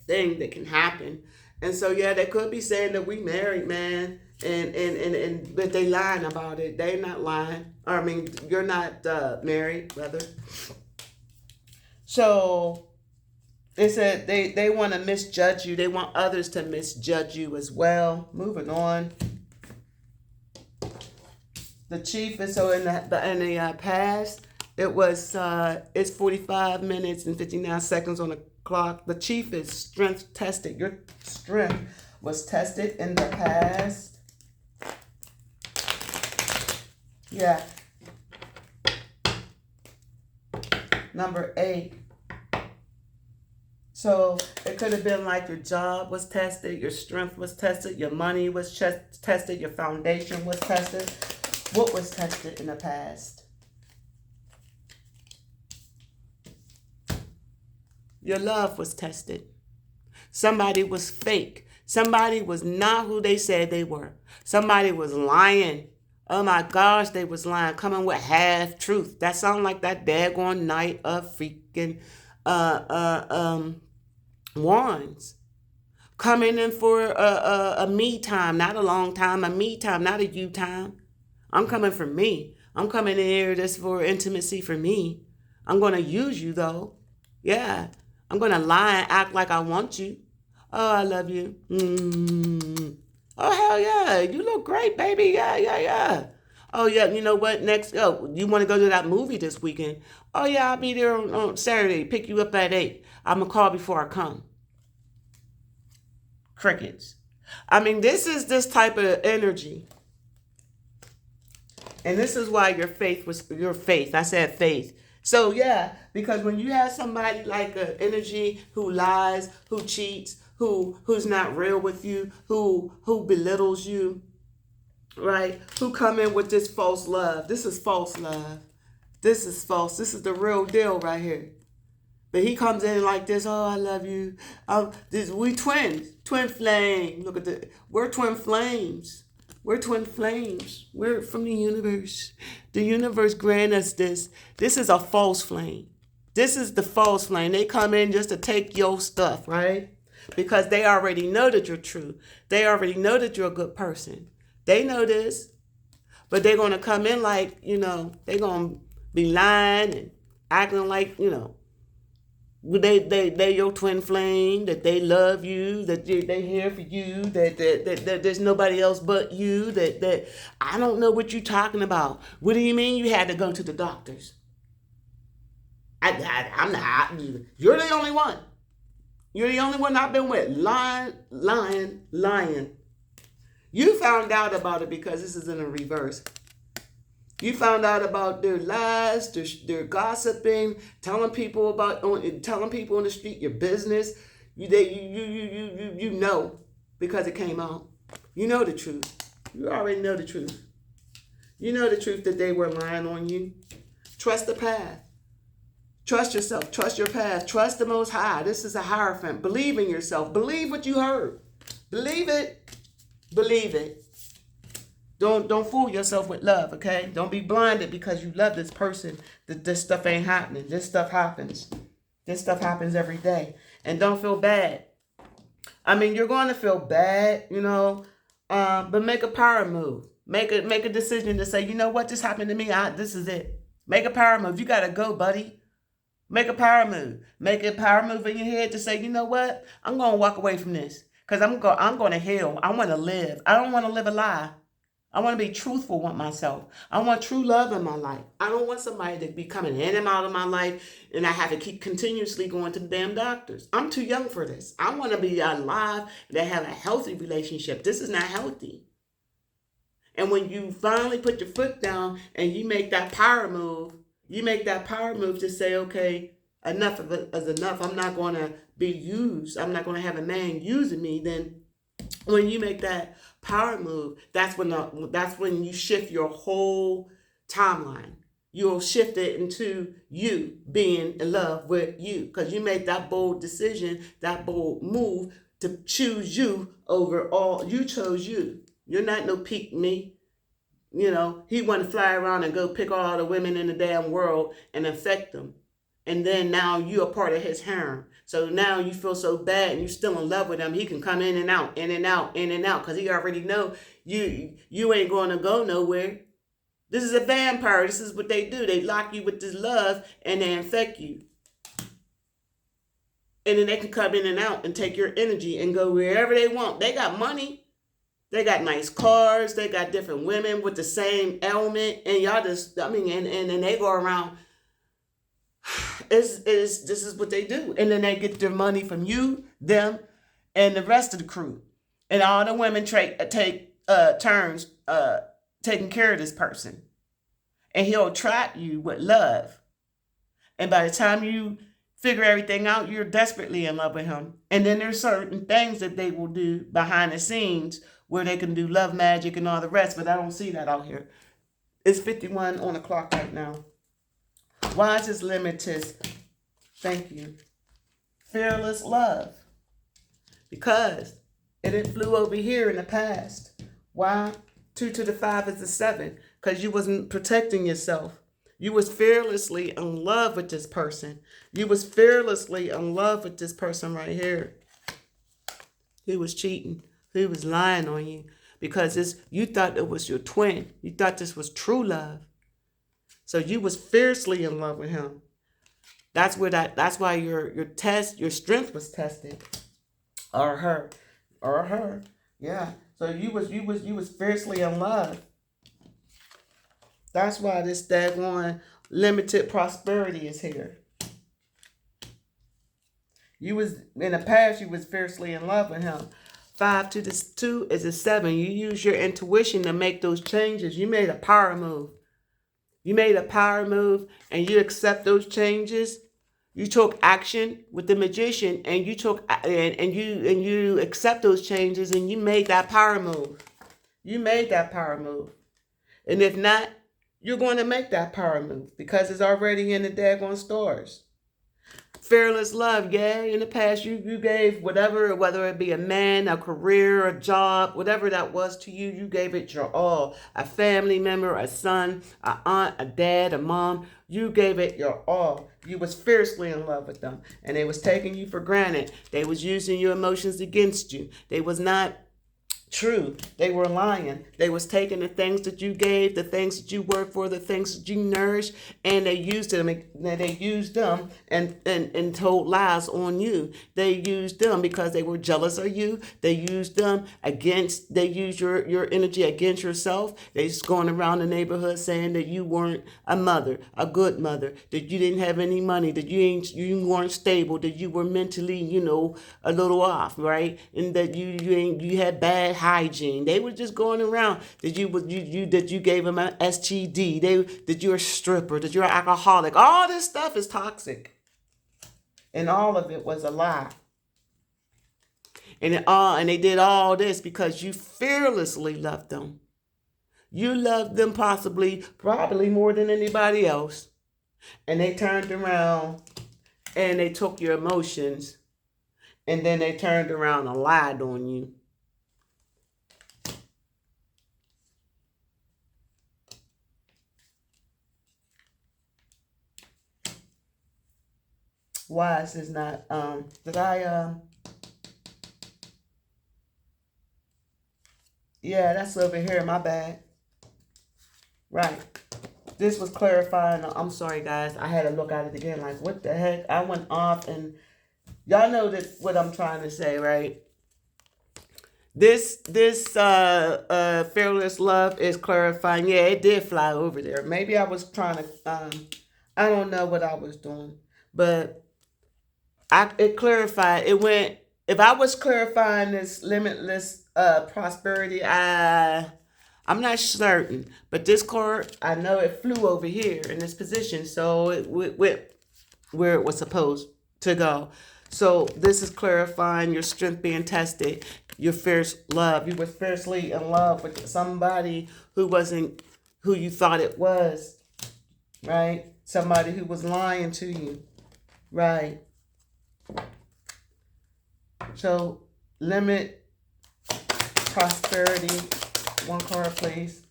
thing that can happen. And so yeah, they could be saying that we married, man, and but they lying about it. They not lying. Or, I mean, you're not married, rather. So they said they want to misjudge you. They want others to misjudge you as well. Moving on. The chief is so in the past. It was it's 45 minutes and 59 seconds on the clock. The chief is strength tested. Your strength was tested in the past. Yeah. Number 8. So it could have been like your job was tested, your strength was tested, your money was tested, your foundation was tested. What was tested in the past? Your love was tested. Somebody was fake. Somebody was not who they said they were. Somebody was lying. Oh my gosh, they was lying, coming with half truth. That sound like that daggone night of freaking wands. Coming in for a me time, not a long time, a me time, not a you time. I'm coming for me. I'm coming in here just for intimacy for me. I'm going to use you though. Yeah. I'm going to lie and act like I want you. Oh, I love you. Oh, hell yeah. You look great, baby. Yeah. Oh, yeah. You know what? Next, you want to go to that movie this weekend? Oh, yeah. I'll be there on Saturday. Pick you up at 8. I'm going to call before I come. Crickets. I mean, this is this type of energy. And this is why your faith was your faith. I said faith. So yeah, because when you have somebody like an energy who lies, who cheats, who's not real with you, who belittles you, right? Who come in with this false love. This is false love. This is false. This is the real deal right here. But he comes in like this. Oh, I love you. We twins, twin flame. Look at we're twin flames. We're twin flames. We're from the universe. The universe grant us this. This is a false flame. This is the false flame. They come in just to take your stuff, right? Because they already know that you're true. They already know that you're a good person. They know this. But they're going to come in like, they're going to be lying and acting like, they your twin flame, that they love you, that they here for you, that there's nobody else but you, that I don't know what you're talking about. What do you mean you had to go to the doctors? I'm not. You're the only one. You're the only one I've been with. Lying. You found out about it because this is in a reverse. You found out about their lies, their gossiping, telling people in the street your business. You know because it came out. You know the truth. You already know the truth. You know the truth that they were lying on you. Trust the path. Trust yourself. Trust your path. Trust the Most High. This is a Hierophant. Believe in yourself. Believe what you heard. Believe it. Believe it. Don't fool yourself with love, okay? Don't be blinded because you love this person that this stuff ain't happening. This stuff happens. This stuff happens every day. And don't feel bad. I mean, you're going to feel bad, but make a power move. Make a decision to say, you know what, this happened to me. This is it. Make a power move. You gotta go, buddy. Make a power move. Make a power move in your head to say, you know what, I'm gonna walk away from this because I'm gonna heal. I want to live. I don't want to live a lie. I want to be truthful with myself. I want true love in my life. I don't want somebody to be coming in and out of my life and I have to keep continuously going to the damn doctors. I'm too young for this. I want to be alive and have a healthy relationship. This is not healthy. And when you finally put your foot down and you make that power move, to say, okay, enough of it is enough. I'm not going to be used. I'm not going to have a man using me. Then when you make that power move, that's when you shift your whole timeline. You'll shift it into you being in love with you because you made that bold decision, that bold move to choose you over all. You chose you. You're not no peak me. He wanted to fly around and go pick all the women in the damn world and infect them. And then now you're a part of his harem. So now you feel so bad and you're still in love with him. He can come in and out, in and out, in and out. Because he already know you ain't going to go nowhere. This is a vampire. This is what they do. They lock you with this love and they infect you. And then they can come in and out and take your energy and go wherever they want. They got money. They got nice cars. They got different women with the same ailment. And y'all just, and they go around. This is what they do. And then they get their money from you, them, and the rest of the crew. And all the women take turns taking care of this person. And he'll trap you with love. And by the time you figure everything out, you're desperately in love with him. And then there's certain things that they will do behind the scenes where they can do love magic and all the rest, but I don't see that out here. It's 51 on the clock right now. Why is this limited? Thank you. Fearless love. Because it flew over here in the past. Why? 2 to the 5 is the 7. Because you wasn't protecting yourself. You was fearlessly in love with this person. You was fearlessly in love with this person right here. He was cheating. He was lying on you because you thought it was your twin. You thought this was true love. So you was fiercely in love with him. That's why your strength was tested. Or her. Yeah. So you was fiercely in love. That's why this daggone limited prosperity is here. You was in the past, you was fiercely in love with him. 5 to this 2 is a 7. You use your intuition to make those changes. You made a power move. And you accept those changes. You took action with the magician and you took and you accept those changes and you made that power move. And if not, you're going to make that power move because it's already in the daggone stores. Fearless love, yeah. In the past, you gave whatever, whether it be a man, a career, a job, whatever that was to you, you gave it your all. A family member, a son, a aunt, a dad, a mom, you gave it your all. You was fiercely in love with them, and they was taking you for granted. They was using your emotions against you. They was not true. They were lying. They was taking the things that you gave, the things that you worked for, the things that you nourished, and they used them. And told lies on you. They used them because they were jealous of you. They used them they used your energy against yourself. They just going around the neighborhood saying that you weren't a mother, a good mother, that you didn't have any money, that you weren't stable, that you were mentally, a little off, right? And that you had bad hygiene. They were just going around that you gave them an STD. That you're a stripper, that you're an alcoholic. All this stuff is toxic. And all of it was a lie. And they did all this because you fearlessly loved them. You loved them probably more than anybody else. And they turned around and they took your emotions and then they turned around and lied on you. Why is this not? Did I? Yeah, that's over here. My bad. Right. This was clarifying. I'm sorry, guys. I had to look at it again. Like, what the heck? I went off, and y'all know that what I'm trying to say, right? This fearless love is clarifying. Yeah, it did fly over there. Maybe I was trying to. I don't know what I was doing, but it clarified. It went. If I was clarifying this limitless prosperity, I'm not certain. But this card, I know it flew over here in this position, so it went where it was supposed to go. So this is clarifying your strength being tested, your fierce love. You were fiercely in love with somebody who wasn't who you thought it was, right? Somebody who was lying to you, right? So limit prosperity. One card, please.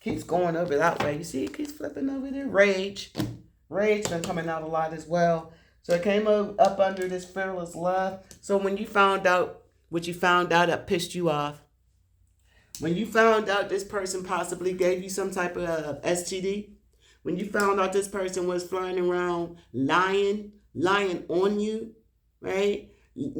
Keeps going over that way. You see, it keeps flipping over there. Rage. Rage been coming out a lot as well. So it came up under this fearless love. So when you found out what you found out that pissed you off, when you found out this person possibly gave you some type of STD, when you found out this person was flying around lying on you, right?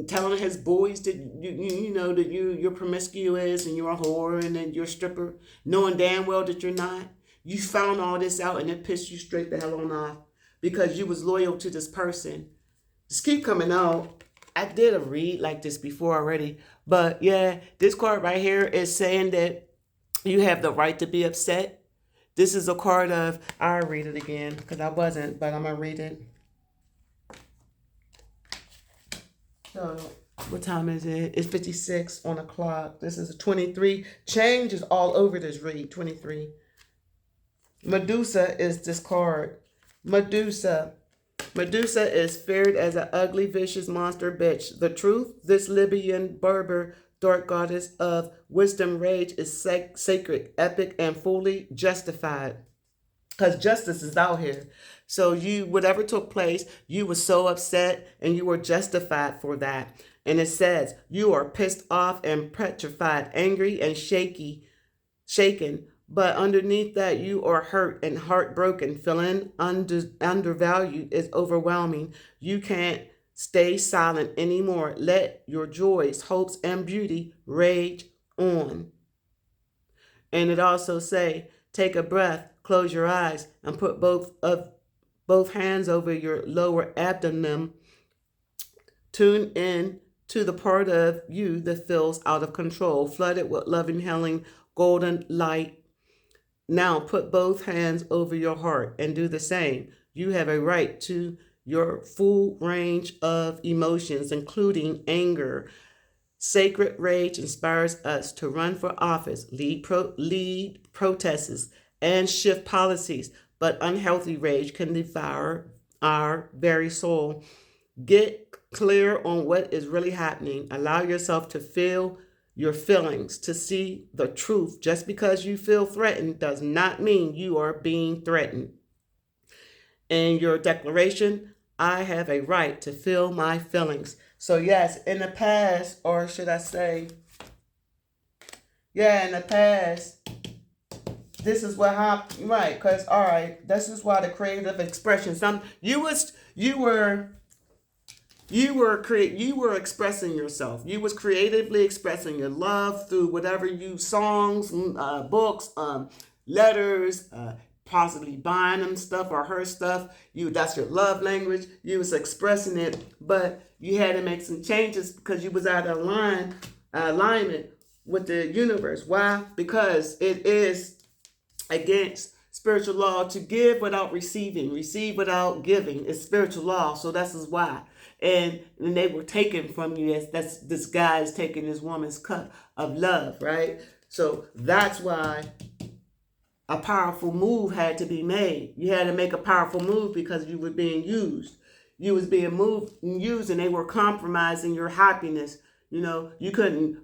Telling his boys that you know that you're promiscuous and you're a whore and that you're a stripper, knowing damn well that you're not. You found all this out and it pissed you straight the hell on off because you was loyal to this person. Just keep coming out. I did a read like this before already, but yeah, this card right here is saying that you have the right to be upset. This is a card of, I'll read it again because I wasn't, but I'm gonna read it. So, what time is it? It's 56 on the clock. This is a 23. Change is all over this read, 23. Medusa is this card. Medusa. Medusa is feared as an ugly, vicious monster bitch. The truth, this Libyan Berber dark goddess of wisdom rage is sacred, epic, and fully justified. Because justice is out here. So you, whatever took place, you were so upset and you were justified for that. And it says, you are pissed off and petrified, angry and shaken. But underneath that, you are hurt and heartbroken, feeling undervalued is overwhelming. You can't stay silent anymore. Let your joys, hopes, and beauty rage on. And it also say, take a breath, close your eyes, and put both hands over your lower abdomen. Tune in to the part of you that feels out of control, flooded with loving, healing, golden light. Now put both hands over your heart and do the same. You have a right to your full range of emotions, including anger. Sacred rage inspires us to run for office, lead protests, and shift policies, but unhealthy rage can devour our very soul. Get clear on what is really happening. Allow yourself to feel your feelings, to see the truth. Just because you feel threatened does not mean you are being threatened. In your declaration, I have a right to feel my feelings. So yes, in the past, or should I say, yeah, in the past, this is what happened, right? Because all right, this is why the creative expression. You were expressing yourself. You was creatively expressing your love through whatever you songs, books, letters, possibly buying them stuff or her stuff. That's your love language. You was expressing it, but you had to make some changes because you was out of alignment with the universe. Why? Because it is against spiritual law to give without receiving, receive without giving. It's spiritual law, so that's is why. And they were taken from you. That's this guy is taking this woman's cup of love, right? So that's why a powerful move had to be made. You had to make a powerful move because you were being used. You was being used, and they were compromising your happiness. You couldn't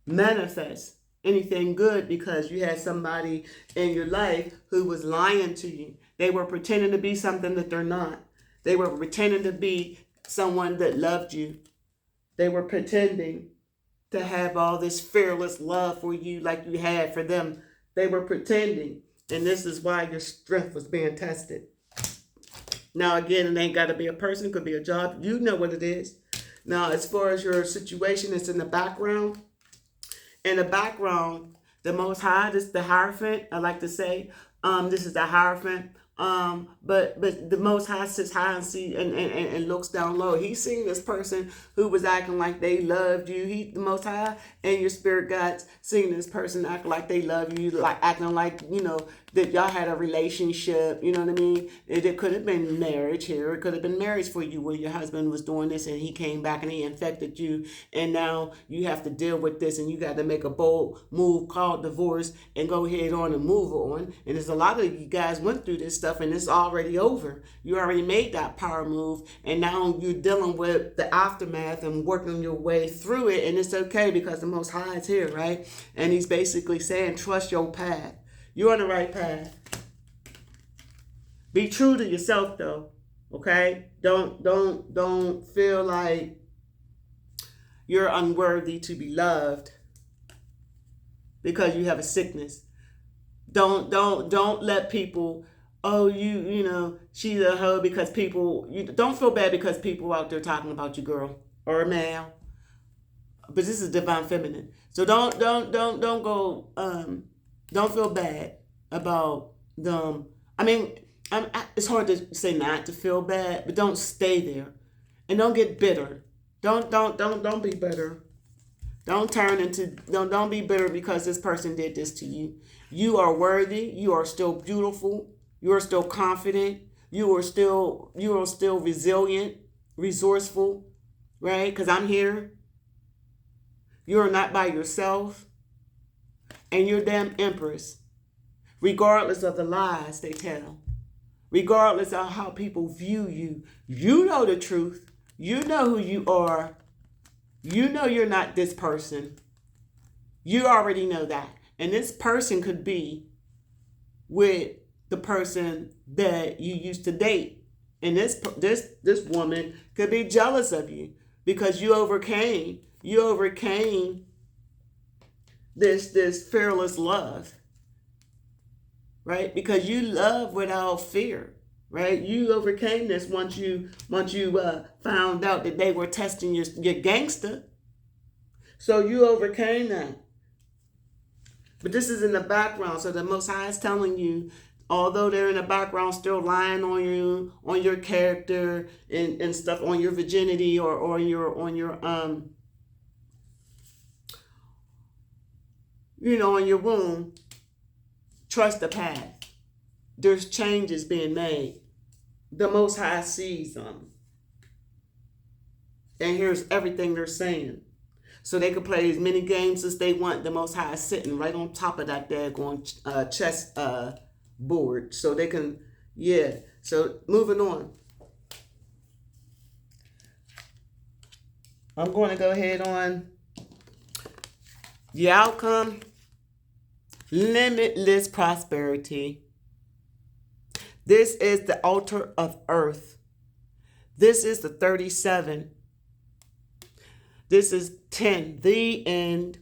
manifest anything good because you had somebody in your life who was lying to you. They were pretending to be something that they're not. They were pretending to be someone that loved you. They were pretending to have all this fearless love for you like you had for them. They were pretending. And this is why your strength was being tested. Now, again, it ain't got to be a person. It could be a job. You know what it is. Now, as far as your situation is in the background, the Most High, this is the Hierophant, I like to say. This is the Hierophant. But the Most High sits high and see and looks down low. He's seeing this person who was acting like they loved you. The Most High and your spirit guides seeing this person act like they love you, like acting like, that y'all had a relationship. You know what I mean? It could have been marriage here. It could have been marriage for you where your husband was doing this and he came back and he infected you. And now you have to deal with this and you got to make a bold move called divorce and go ahead on and move on. And there's a lot of you guys went through this stuff and it's already over. You already made that power move and now you're dealing with the aftermath and working your way through it. And it's okay because the Most High is here, right? And he's basically saying, trust your path. You're on the right path. Be true to yourself though. Okay? Don't feel like you're unworthy to be loved because you have a sickness. Don't let people, she's a hoe because people, don't feel bad because people out there talking about you, girl, or a male. But this is divine feminine. So don't go, don't feel bad about them. I mean, it's hard to say not to feel bad, but don't stay there, and don't get bitter. Don't be bitter. Don't be bitter because this person did this to you. You are worthy. You are still beautiful. You are still confident. You are still resilient, resourceful, right? Because I'm here. You are not by yourself, and you're damn empress. Regardless of the lies they tell, regardless of how people view you, you know the truth. You know who you are. You know you're not this person. You already know that. And this person could be with the person that you used to date. And this woman could be jealous of you because you overcame this fearless love. Right? Because you love without fear, right? You overcame this once you found out that they were testing your gangster. So you overcame that. But this is in the background. So the Most High is telling you, although they're in the background still lying on you, on your character and stuff, on your virginity or on your on your womb, trust the path. There's changes being made. The Most High sees them. And here's everything they're saying. So they can play as many games as they want. The Most High is sitting right on top of that daggone chess board. So they can, So moving on. I'm going to go ahead on the outcome. Limitless prosperity. This is the altar of earth. This is the 37. This is 10. The end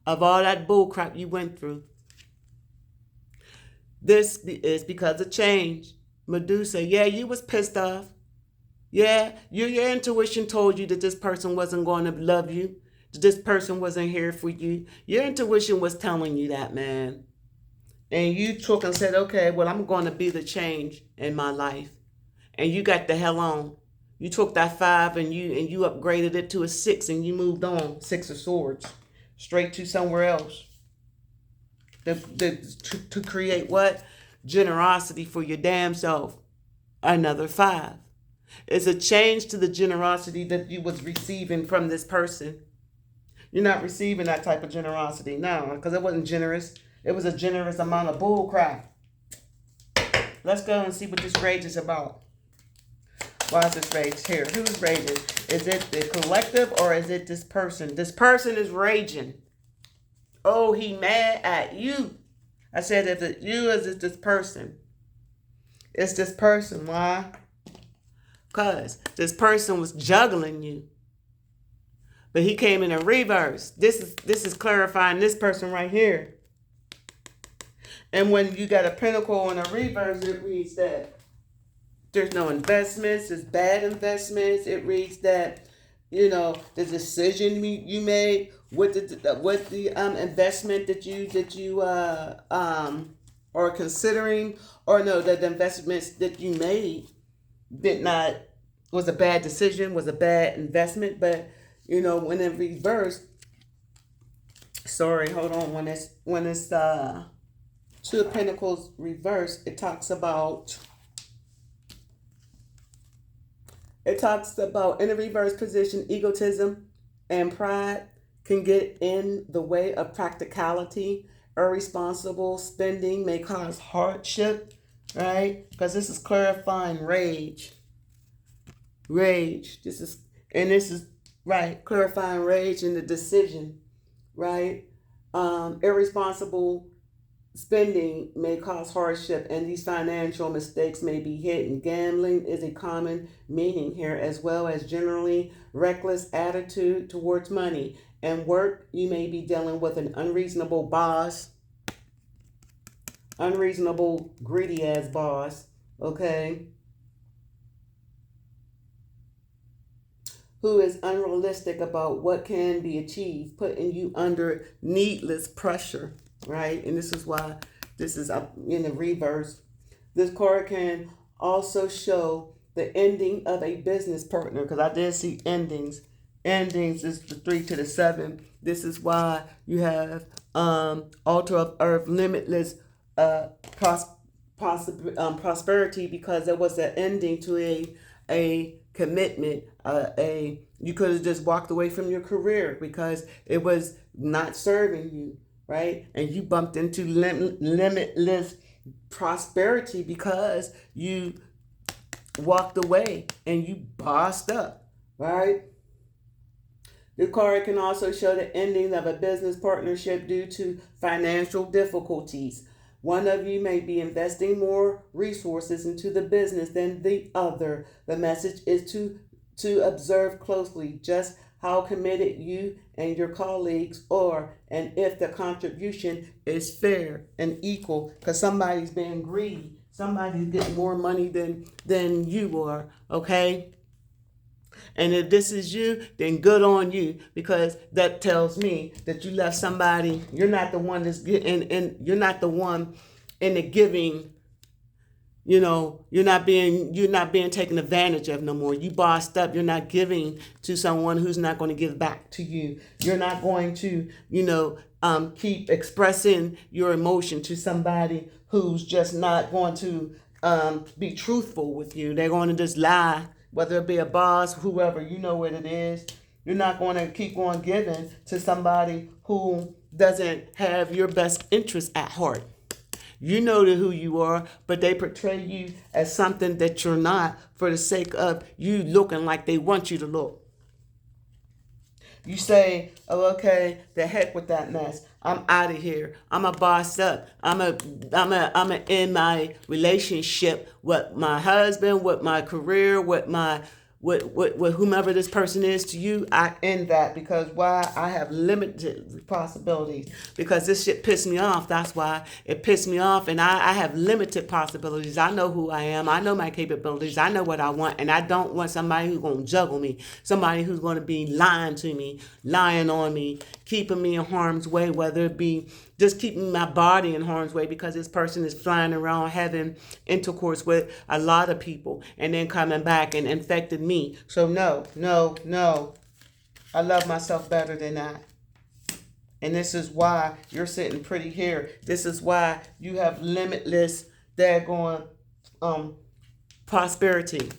of all that bullcrap you went through. This is because of change. Medusa, you was pissed off. Yeah, your intuition told you that this person wasn't going to love you. This person wasn't here for you. Your intuition was telling you that, man. And you took and said, okay, well, I'm going to be the change in my life. And you got the hell on. You took that 5 and you upgraded it to a 6 and you moved on. 6 of Swords. Straight to somewhere else. To create what? Generosity for your damn self. Another 5. It's a change to the generosity that you was receiving from this person. You're not receiving that type of generosity now because it wasn't generous. It was a generous amount of bull crap. Let's go and see what this rage is about. Why is this rage here? Who's raging? Is it the collective or is it this person? This person is raging. Oh, he mad at you. I said, is it you or is it this person? It's this person. Why? Because this person was juggling you. But he came in a reverse. This is clarifying this person right here. And when you got a pentacle and a reverse, it reads that there's no investments, there's bad investments. It reads that, the decision you made, what the investment that you are considering, or no, that the investments that you made did not was a bad decision, was a bad investment. But when in reverse, sorry, hold on, when it's Two of Pentacles reverse, it talks about in a reverse position, egotism and pride can get in the way of practicality. Irresponsible spending may cause hardship, right? Because this is clarifying rage. This is right, clarifying rage in the decision, right? Irresponsible spending may cause hardship, and these financial mistakes may be hidden. Gambling is a common meaning here, as well as generally reckless attitude towards money. And work, you may be dealing with an unreasonable boss, unreasonable, greedy ass boss, okay? Who is unrealistic about what can be achieved, putting you under needless pressure, right? And this is why this is up in the reverse. This card can also show the ending of a business partner, because I did see endings. Endings is the 3 to the 7. This is why you have altar of earth, limitless prosperity, because there was an ending to a commitment. You could have just walked away from your career because it was not serving you, right? And you bumped into limitless prosperity because you walked away and you bossed up, right? The card can also show the ending of a business partnership due to financial difficulties. One of you may be investing more resources into the business than the other. The message is to observe closely just how committed you and your colleagues are, and if the contribution is fair and equal, because somebody's being greedy. Somebody's getting more money than you are, okay? And if this is you, then good on you, because that tells me that you left somebody. You're not the one that's getting, and you're not the one in the giving. You're not being taken advantage of no more. You bossed up. You're not giving to someone who's not going to give back to you. You're not going to, keep expressing your emotion to somebody who's just not going to be truthful with you. They're going to just lie, whether it be a boss, whoever, you know what it is. You're not going to keep on giving to somebody who doesn't have your best interest at heart. You know who you are, but they portray you as something that you're not for the sake of you looking like they want you to look. You say, oh, okay, the heck with that mess. I'm out of here. I'm a boss up. I'm a in my relationship with my husband, with my career, with whomever this person is to you. I end that, because why? I have limited possibilities, because this shit pissed me off. That's why it pissed me off, and I have limited possibilities. I know who I am. I know my capabilities. I know what I want, and I don't want somebody who's going to juggle me, somebody who's going to be lying to me, lying on me, keeping me in harm's way, whether it be just keeping my body in harm's way because this person is flying around having intercourse with a lot of people and then coming back and infected me. So no. I love myself better than that. And this is why you're sitting pretty here. This is why you have limitless daggone prosperity.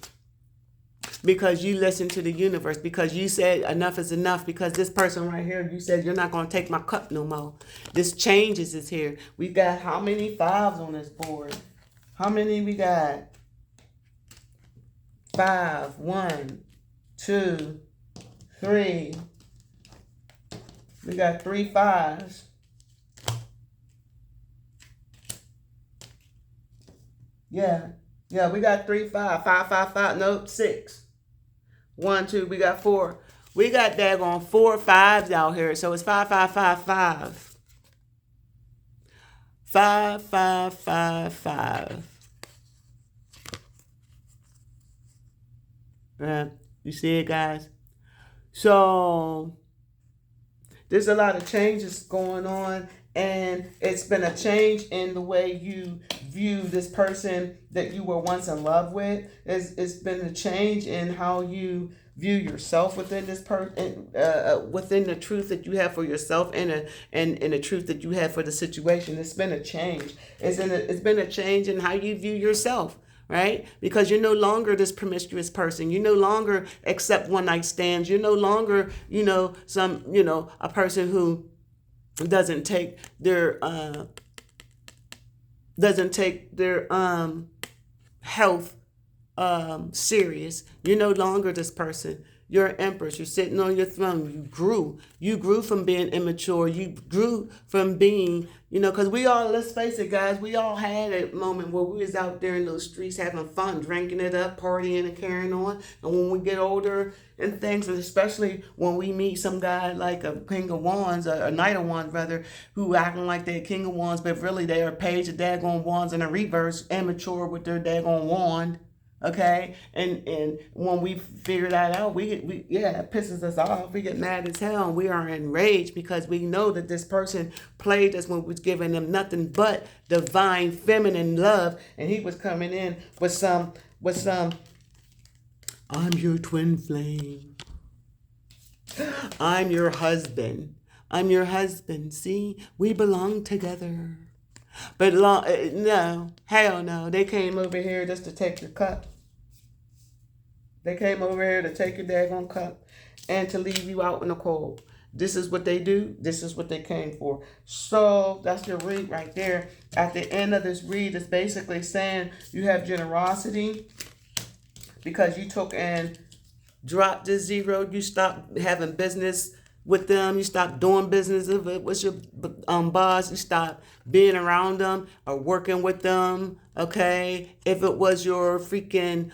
Because you listen to the universe, because you said enough is enough, because this person right here, you said you're not going to take my cup no more. This changes is here. We got how many fives on this board? How many we got? 5, 1, 2, 3. We got 3 5s. Yeah. Yeah, we got 3, 5, 5, 5, 5. Nope, 6. 1, 2. We got 4. We got daggone 4 5s out here. So it's 5, 5, 5, 5. 5, 5, 5, 5. Right? You see it, guys? So there's a lot of changes going on, and it's been a change in the way you view this person that you were once in love with. It's been a change in how you view yourself within this person, within the truth that you have for yourself, and the truth that you have for the situation. It's been a change. It's been a change in how you view yourself, right? Because you're no longer this promiscuous person. You no longer accept one night stands. You're no longer, a person who doesn't take their health serious. You're no longer this person. You're an empress. You're sitting on your throne. You grew. You grew from being immature. You grew from being, because we all, let's face it, guys, we all had a moment where we was out there in those streets having fun, drinking it up, partying and carrying on. And when we get older and things, and especially when we meet some guy like a King of Wands, a Knight of Wands, rather, who acting like they're King of Wands, but really they are a page of daggone wands in a reverse, immature with their daggone wand. Okay, and when we figure that out, it pisses us off. We get mad as hell, and we are enraged because we know that this person played us when we was giving them nothing but divine feminine love, and he was coming in with some. I'm your twin flame. I'm your husband. I'm your husband. See, we belong together. But no, hell no. They came over here just to take your cup. They came over here to take your daggone cup and to leave you out in the cold. This is what they do. This is what they came for. So that's your read right there. At the end of this read, it's basically saying you have generosity because you took and dropped this 0. You stopped having business with them. You stop doing business if it was your boss. You stop being around them or working with them. Okay, if it was your freaking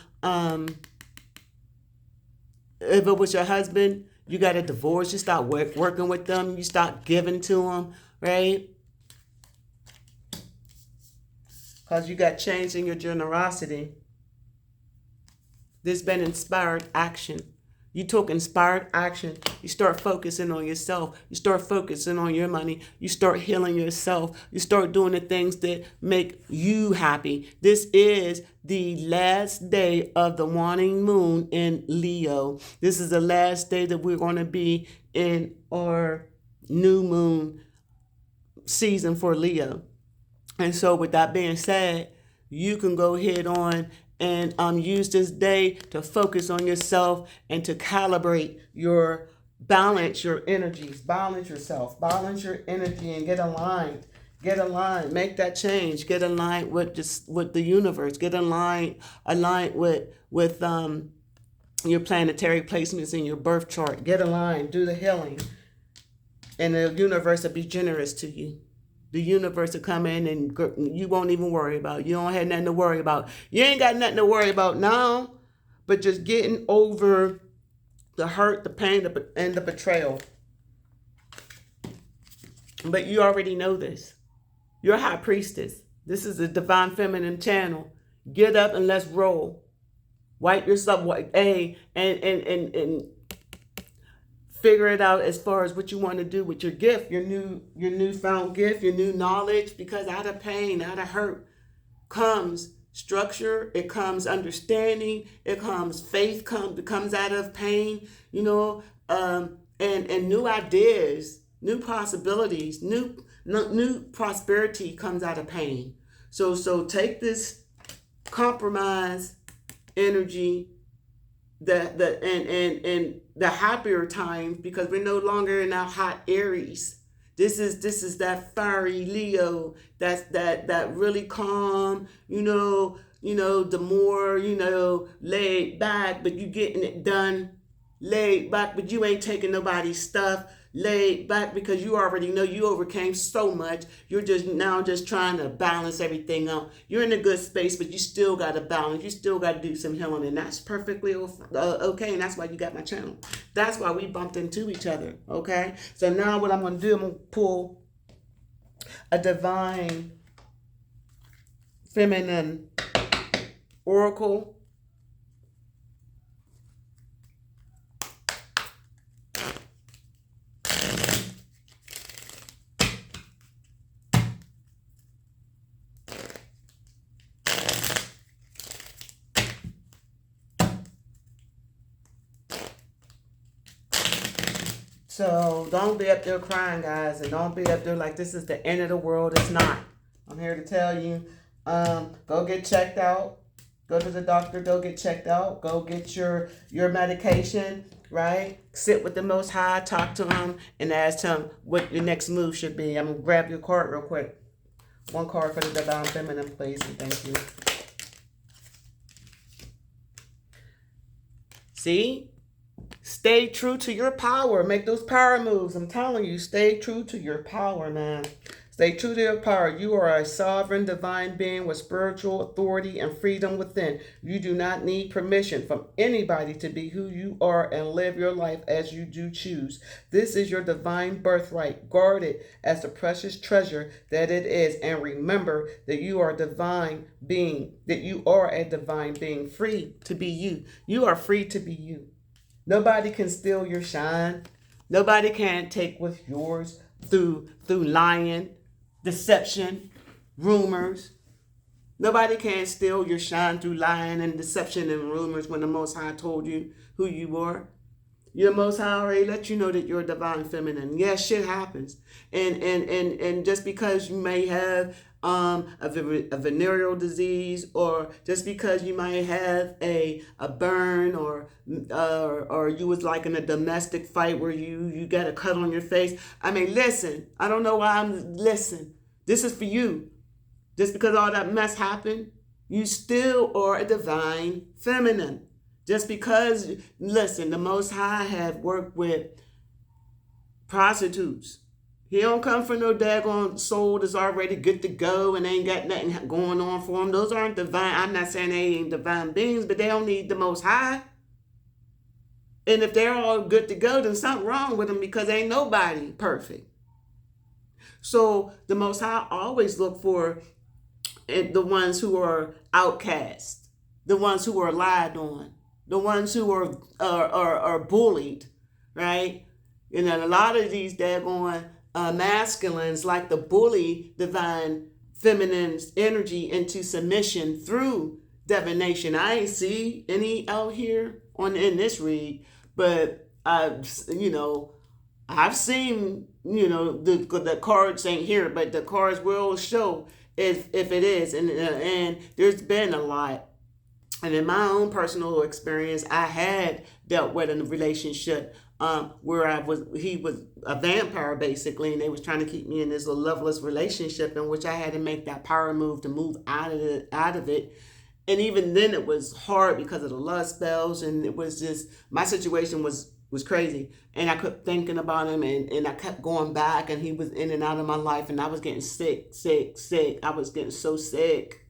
if it was your husband, you got a divorce. You stop working with them. You stop giving to them, right? Because you got changed in your generosity. There's been inspired action. You took inspired action. You start focusing on yourself. You start focusing on your money. You start healing yourself. You start doing the things that make you happy. This is the last day of the waning moon in Leo. This is the last day that we're going to be in our new moon season for Leo. And so with that being said, you can go ahead on and use this day to focus on yourself and to calibrate balance your energies, balance yourself, balance your energy, and get aligned. Get aligned. Make that change. Get aligned with the universe. Get aligned with your planetary placements in your birth chart. Get aligned. Do the healing, and the universe will be generous to you. The universe will come in and you won't even worry about it. You don't have nothing to worry about. You ain't got nothing to worry about now, but just getting over the hurt, the pain, and the betrayal. But you already know this. You're a high priestess. This is a divine feminine channel. Get up and let's roll. Wipe yourself, and figure it out as far as what you want to do with your gift, your newfound gift, your new knowledge, because out of pain, out of hurt comes structure, it comes understanding, it comes faith, comes out of pain, and new ideas, new possibilities, new prosperity comes out of pain. So take this compromise energy, and the happier times, because we're no longer in our hot Aries. This is that fiery Leo, that really calm, the more, laid back, but you getting it done laid back, but you ain't taking nobody's stuff. Laid back because you already know you overcame so much. You're just trying to balance everything out. You're in a good space, but you still got to balance. You still got to do some healing, and that's perfectly okay. And that's why you got my channel. That's why we bumped into each other. Okay. So now what I'm gonna do, I'm gonna pull a divine feminine oracle. So don't be up there crying, guys, and don't be up there like this is the end of the world. It's not. I'm here to tell you, go get checked out. Go to the doctor. Go get checked out. Go get your medication. Right? Sit with the Most High. Talk to him and ask him what your next move should be. I'm gonna grab your card real quick. One card for the Divine Feminine, please, and thank you. See? Stay true to your power. Make those power moves. I'm telling you, stay true to your power, man. Stay true to your power. You are a sovereign divine being with spiritual authority and freedom within. You do not need permission from anybody to be who you are and live your life as you do choose. This is your divine birthright. Guard it as the precious treasure that it is. And remember that you are a divine being, that you are a divine being, free to be you. You are free to be you. Nobody can steal your shine. Nobody can take what's yours through lying, deception, rumors. Nobody can steal your shine through lying and deception and rumors when the Most High told you who you are. Your Most High already let you know that you're a divine feminine. Yes, shit happens. And just because you may have a venereal disease, or just because you might have a burn, or you was like in a domestic fight where you got a cut on your face. I mean, listen, I don't know why listen. This is for you. Just because all that mess happened, you still are a divine feminine. Just because, listen, the Most High have worked with prostitutes. He don't come from no daggone soul that's already good to go and ain't got nothing going on for them. Those aren't divine. I'm not saying they ain't divine beings, but they don't need the Most High. And if they're all good to go, then something wrong with them, because ain't nobody perfect. So the Most High always look for the ones who are outcast, the ones who are lied on, the ones who are bullied, right? You know, a lot of these daggone masculines like to bully divine feminine's energy into submission through divination. I ain't see any out here in this read, but I've seen, the cards ain't here, but the cards will show if it is, and there's been a lot. And in my own personal experience, I had dealt with a relationship where he was a vampire basically, and they was trying to keep me in this loveless relationship in which I had to make that power move to move out of it. And even then it was hard because of the lust spells, and it was just, my situation was crazy. And I kept thinking about him, and I kept going back, and he was in and out of my life, and I was getting sick. I was getting so sick.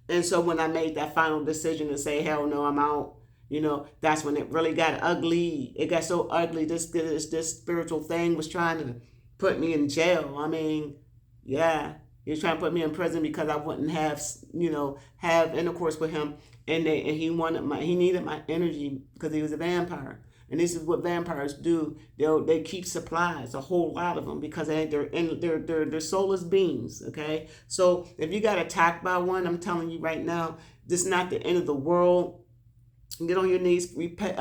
And so when I made that final decision to say, hell no, I'm out, that's when it really got ugly. It got so ugly. This spiritual thing was trying to put me in jail. I mean, yeah, he was trying to put me in prison because I wouldn't have intercourse with him. And he needed my energy because he was a vampire. And this is what vampires do. They keep supplies, a whole lot of them, because they're soulless beings. Okay, so if you got attacked by one, I'm telling you right now, this is not the end of the world. Get on your knees, repent,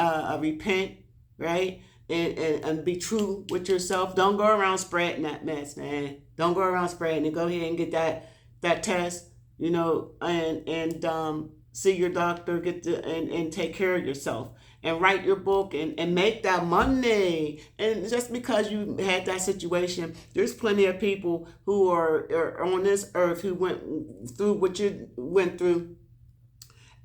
right, and be true with yourself. Don't go around spreading that mess, man. Don't go around spreading it. Go ahead and get that test, and see your doctor, and take care of yourself. And write your book and make that money. And just because you had that situation, there's plenty of people who are on this earth who went through what you went through.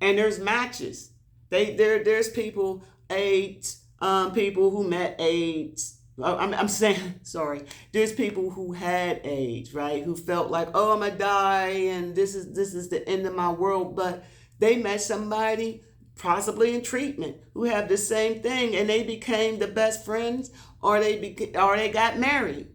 And there's matches. There's people, AIDS, People who met AIDS. I'm saying, sorry. There's people who had AIDS, right? Who felt like, oh, I'm gonna die, and this is the end of my world. But they met somebody, possibly in treatment, who have the same thing, and they became the best friends, or they got married.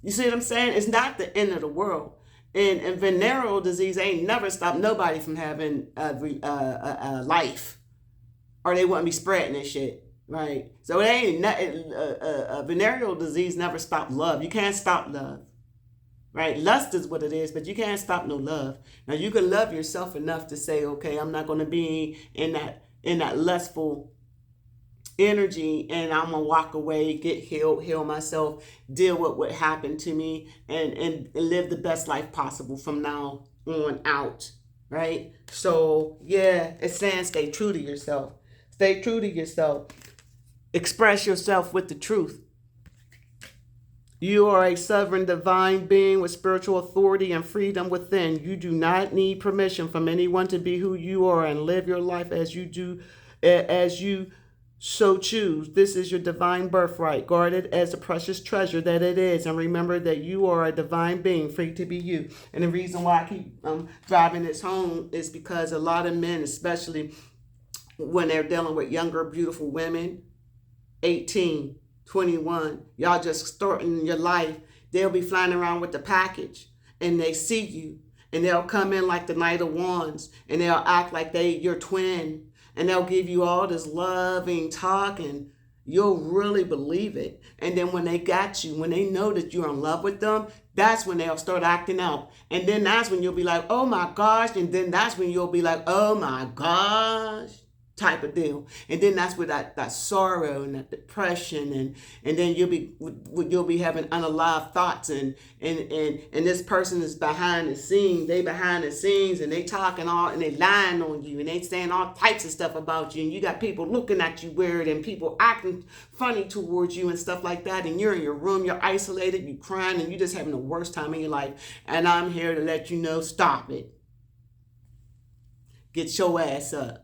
You see what I'm saying? It's not the end of the world. And venereal disease ain't never stopped nobody from having a life, or they wouldn't be spreading this shit, right? So it ain't nothing. Venereal disease never stopped love. You can't stop love, right? Lust is what it is, but you can't stop no love. Now you can love yourself enough to say, okay, I'm not going to be in that lustful energy, and I'm gonna walk away, get healed, heal myself, deal with what happened to me, and live the best life possible from now on out, right? So yeah, it's saying stay true to yourself. Stay true to yourself. Express yourself with the truth. You are a sovereign divine being with spiritual authority and freedom within. You do not need permission from anyone to be who you are and live your life as you so choose. This is your divine birthright. Guard it as a precious treasure that it is. And remember that you are a divine being, free to be you. And the reason why I keep driving this home is because a lot of men, especially when they're dealing with younger, beautiful women, 18, 21, y'all just starting your life, they'll be flying around with the package, and they see you, and they'll come in like the Knight of Wands, and they'll act like they your twin, and they'll give you all this loving talk, and you'll really believe it. And then when they got you, when they know that you're in love with them, that's when they'll start acting out. And then that's when you'll be like, oh my gosh. And then that's when you'll be like, oh my gosh, type of deal. And then that's where that sorrow and that depression, and then you'll be having unalive thoughts, and this person is behind the scenes. They behind the scenes, and they talking all, and they lying on you, and they saying all types of stuff about you, and you got people looking at you weird, and people acting funny towards you and stuff like that, and you're in your room, you're isolated, you crying, and you're just having the worst time in your life. And I'm here to let you know, stop it. Get your ass up.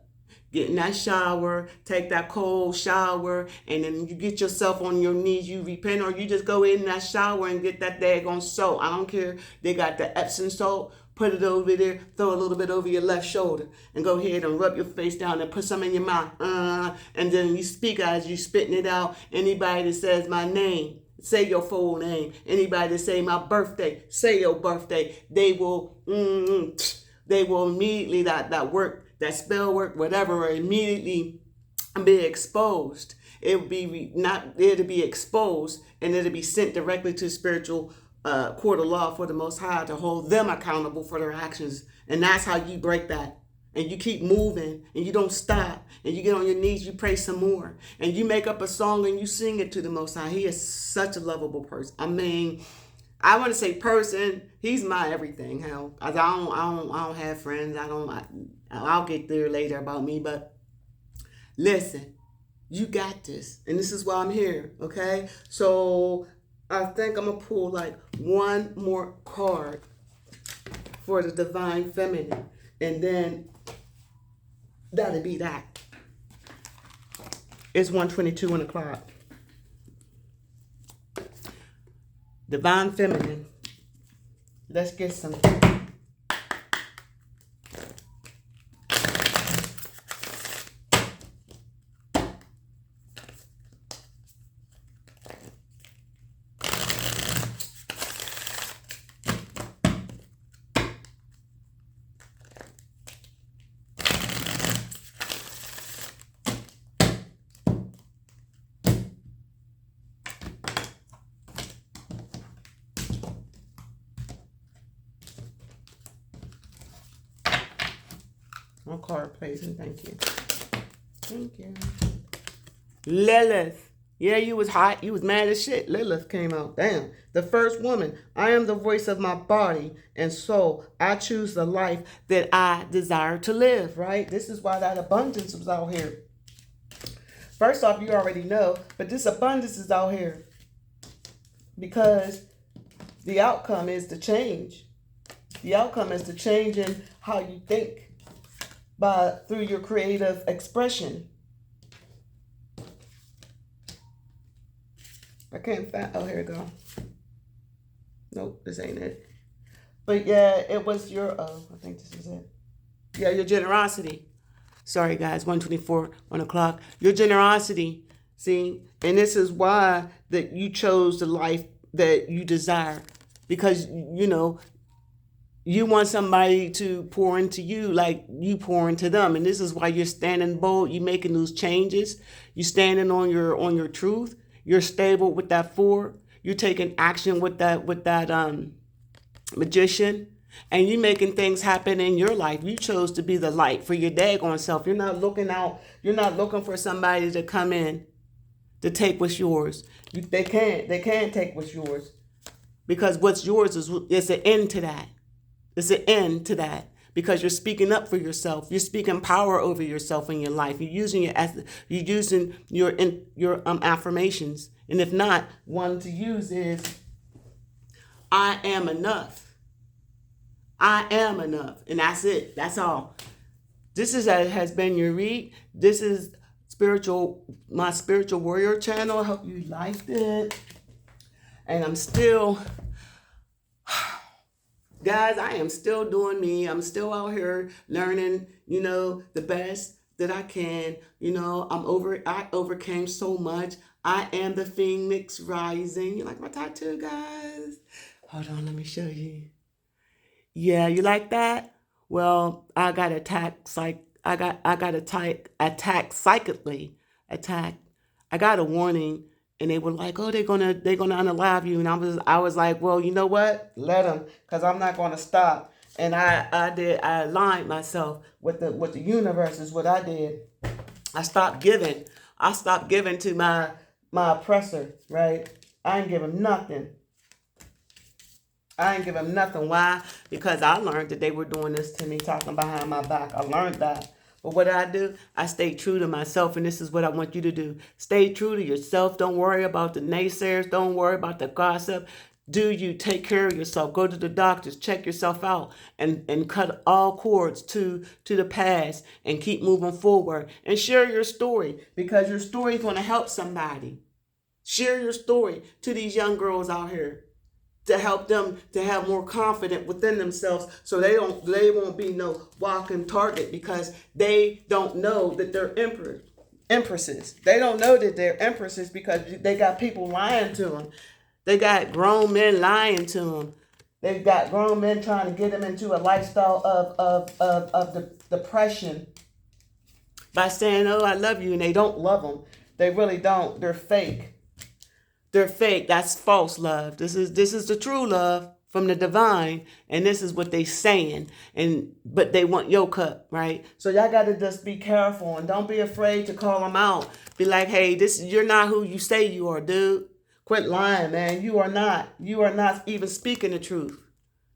Get in that shower, take that cold shower, and then you get yourself on your knees, you repent, or you just go in that shower and get that daggone salt. I don't care. They got the Epsom salt. Put it over there, throw a little bit over your left shoulder, and go ahead and rub your face down and put some in your mouth. And then you speak as you spitting it out. Anybody that says my name, say your full name. Anybody that say my birthday, say your birthday. They will immediately that work. That spell work, whatever, immediately be exposed. It'll be not there to be exposed, and it'll be sent directly to spiritual court of law for the Most High to hold them accountable for their actions. And that's how you break that. And you keep moving, and you don't stop, and you get on your knees, you pray some more, and you make up a song and you sing it to the Most High. He is such a lovable person. I mean, I want to say person. He's my everything. Hell, I don't have friends. I'll get there later about me. But listen, you got this, and this is why I'm here. Okay, so I think I'm gonna pull like one more card for the divine feminine, and then that'll be that. It's 1:22 on the clock. Divine feminine. Let's get some. One card, please, and thank you. Thank you. Lilith. Yeah, you was hot. You was mad as shit. Lilith came out. Damn. The first woman. I am the voice of my body and soul. I choose the life that I desire to live, right? This is why that abundance was out here. First off, you already know, but this abundance is out here because the outcome is the change. The outcome is the change in how you think through your creative expression. I can't find. Oh, here we go. Nope, this ain't it. But yeah, it was your. Oh, I think this is it. Yeah, your generosity. Sorry, guys. 1:24, 1 o'clock. Your generosity. See, and this is why that you chose the life that you desire, because you want somebody to pour into you like you pour into them, and this is why you're standing bold. You're making those changes. You're standing on your truth. You're stable with that four. You're taking action with that magician, and you making things happen in your life. You chose to be the light for your daggone self. You're not looking out. You're not looking for somebody to come in to take what's yours. They can't. They can't take what's yours, because what's yours is an end to that. It's an end to that, because you're speaking up for yourself. You're speaking power over yourself in your life. You're using your affirmations. And if not, one to use is I am enough. I am enough, and that's it. That's all. This has been your read. This is my spiritual warrior channel. I hope you liked it. And I'm still, guys, I am still doing me. I'm still out here learning, the best that I can. I overcame so much. I am the Phoenix Rising. You like my tattoo, guys? Hold on, let me show you. Yeah, you like that? Well, I got attacked psychically. Attacked. I got a warning, and they were like, "Oh, they're gonna unalive you." And I was like, "Well, you know what? Let them, cause I'm not gonna stop." And I aligned myself with the universe. Is what I did. I stopped giving. I stopped giving to my oppressor. Right? I ain't give him nothing. I ain't give him nothing. Why? Because I learned that they were doing this to me, talking behind my back. I learned that. But what did I do? I stayed true to myself, and this is what I want you to do. Stay true to yourself. Don't worry about the naysayers. Don't worry about the gossip. Do you take care of yourself? Go to the doctors. Check yourself out, and cut all cords to the past, and keep moving forward. And share your story, because your story is going to help somebody. Share your story to these young girls out here, to help them to have more confidence within themselves, so they won't be no walking target, because they don't know that they're empresses. They don't know that they're empresses, because they got people lying to them. They got grown men lying to them. They've got grown men trying to get them into a lifestyle of depression by saying, "Oh, I love you," and they don't love them. They really don't. They're fake. They're fake. That's false love. This is the true love from the divine, and this is what they saying. But they want your cup, right? So y'all got to just be careful, and don't be afraid to call them out. Be like, "Hey, you're not who you say you are, dude. Quit lying, man. You are not. You are not even speaking the truth.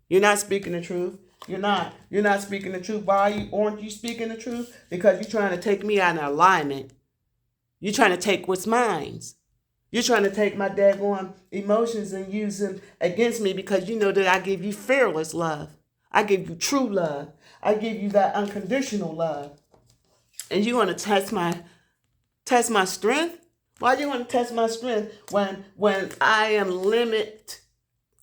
You're not speaking the truth. You're not. You're not speaking the truth. Why aren't you speaking the truth? Because you're trying to take me out of alignment. You're trying to take what's mine. You're trying to take my daggone emotions and use them against me, because you know that I give you fearless love. I give you true love. I give you that unconditional love. And you want to test my strength? Why do you want to test my strength when I am limit?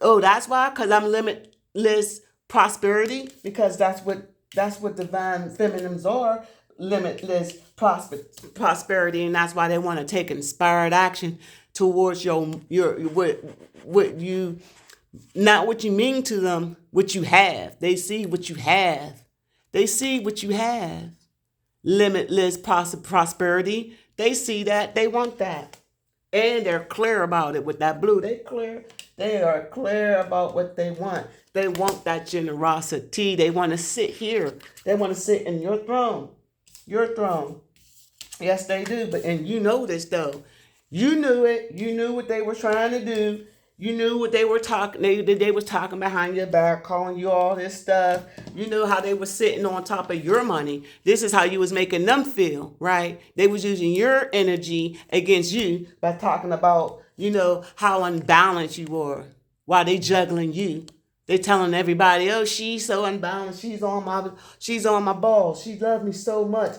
Oh, that's why? Because I'm limitless prosperity. Because that's what divine feminines are. Limitless prosperity, and that's why they want to take inspired action towards your what you, not what you mean to them, what you have. They see what you have. They see what you have. Limitless prosperity. They see that. They want that, and they're clear about it with that blue. They are clear about what they want. They want that generosity. They want to sit here. They want to sit in your throne. Your throne. Yes, they do. And you know this, though. You knew it. You knew what they were trying to do. You knew what they were talking. They was talking behind your back, calling you all this stuff. You knew how they were sitting on top of your money. This is how you was making them feel, right? They was using your energy against you by talking about, how unbalanced you were, while they juggling you. They telling everybody, "Oh, she's so unbalanced. She's on my balls. She loves me so much.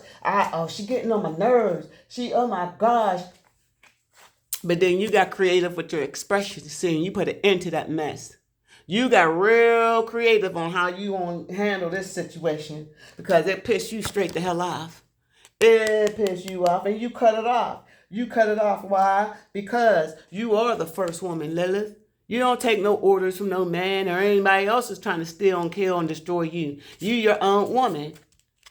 She getting on my nerves. Oh my gosh." But then you got creative with your expression, seeing you put an end to that mess. You got real creative on how you gonna handle this situation because it pissed you straight the hell off. It pissed you off and you cut it off. You cut it off. Why? Because you are the first woman, Lilith. You don't take no orders from no man or anybody else that's trying to steal and kill and destroy you. You your own woman.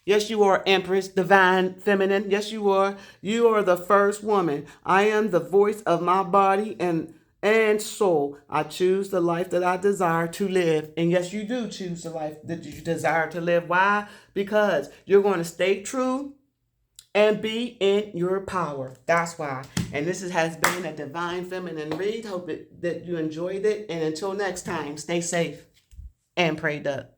Yes, you are Empress, divine feminine. Yes, you are. You are the first woman. I am the voice of my body and soul. I choose the life that I desire to live. And yes, you do choose the life that you desire to live. Why? Because you're going to stay true and be in your power. That's why. And has been a divine feminine read. Hope that you enjoyed it. And until next time, stay safe and prayed up.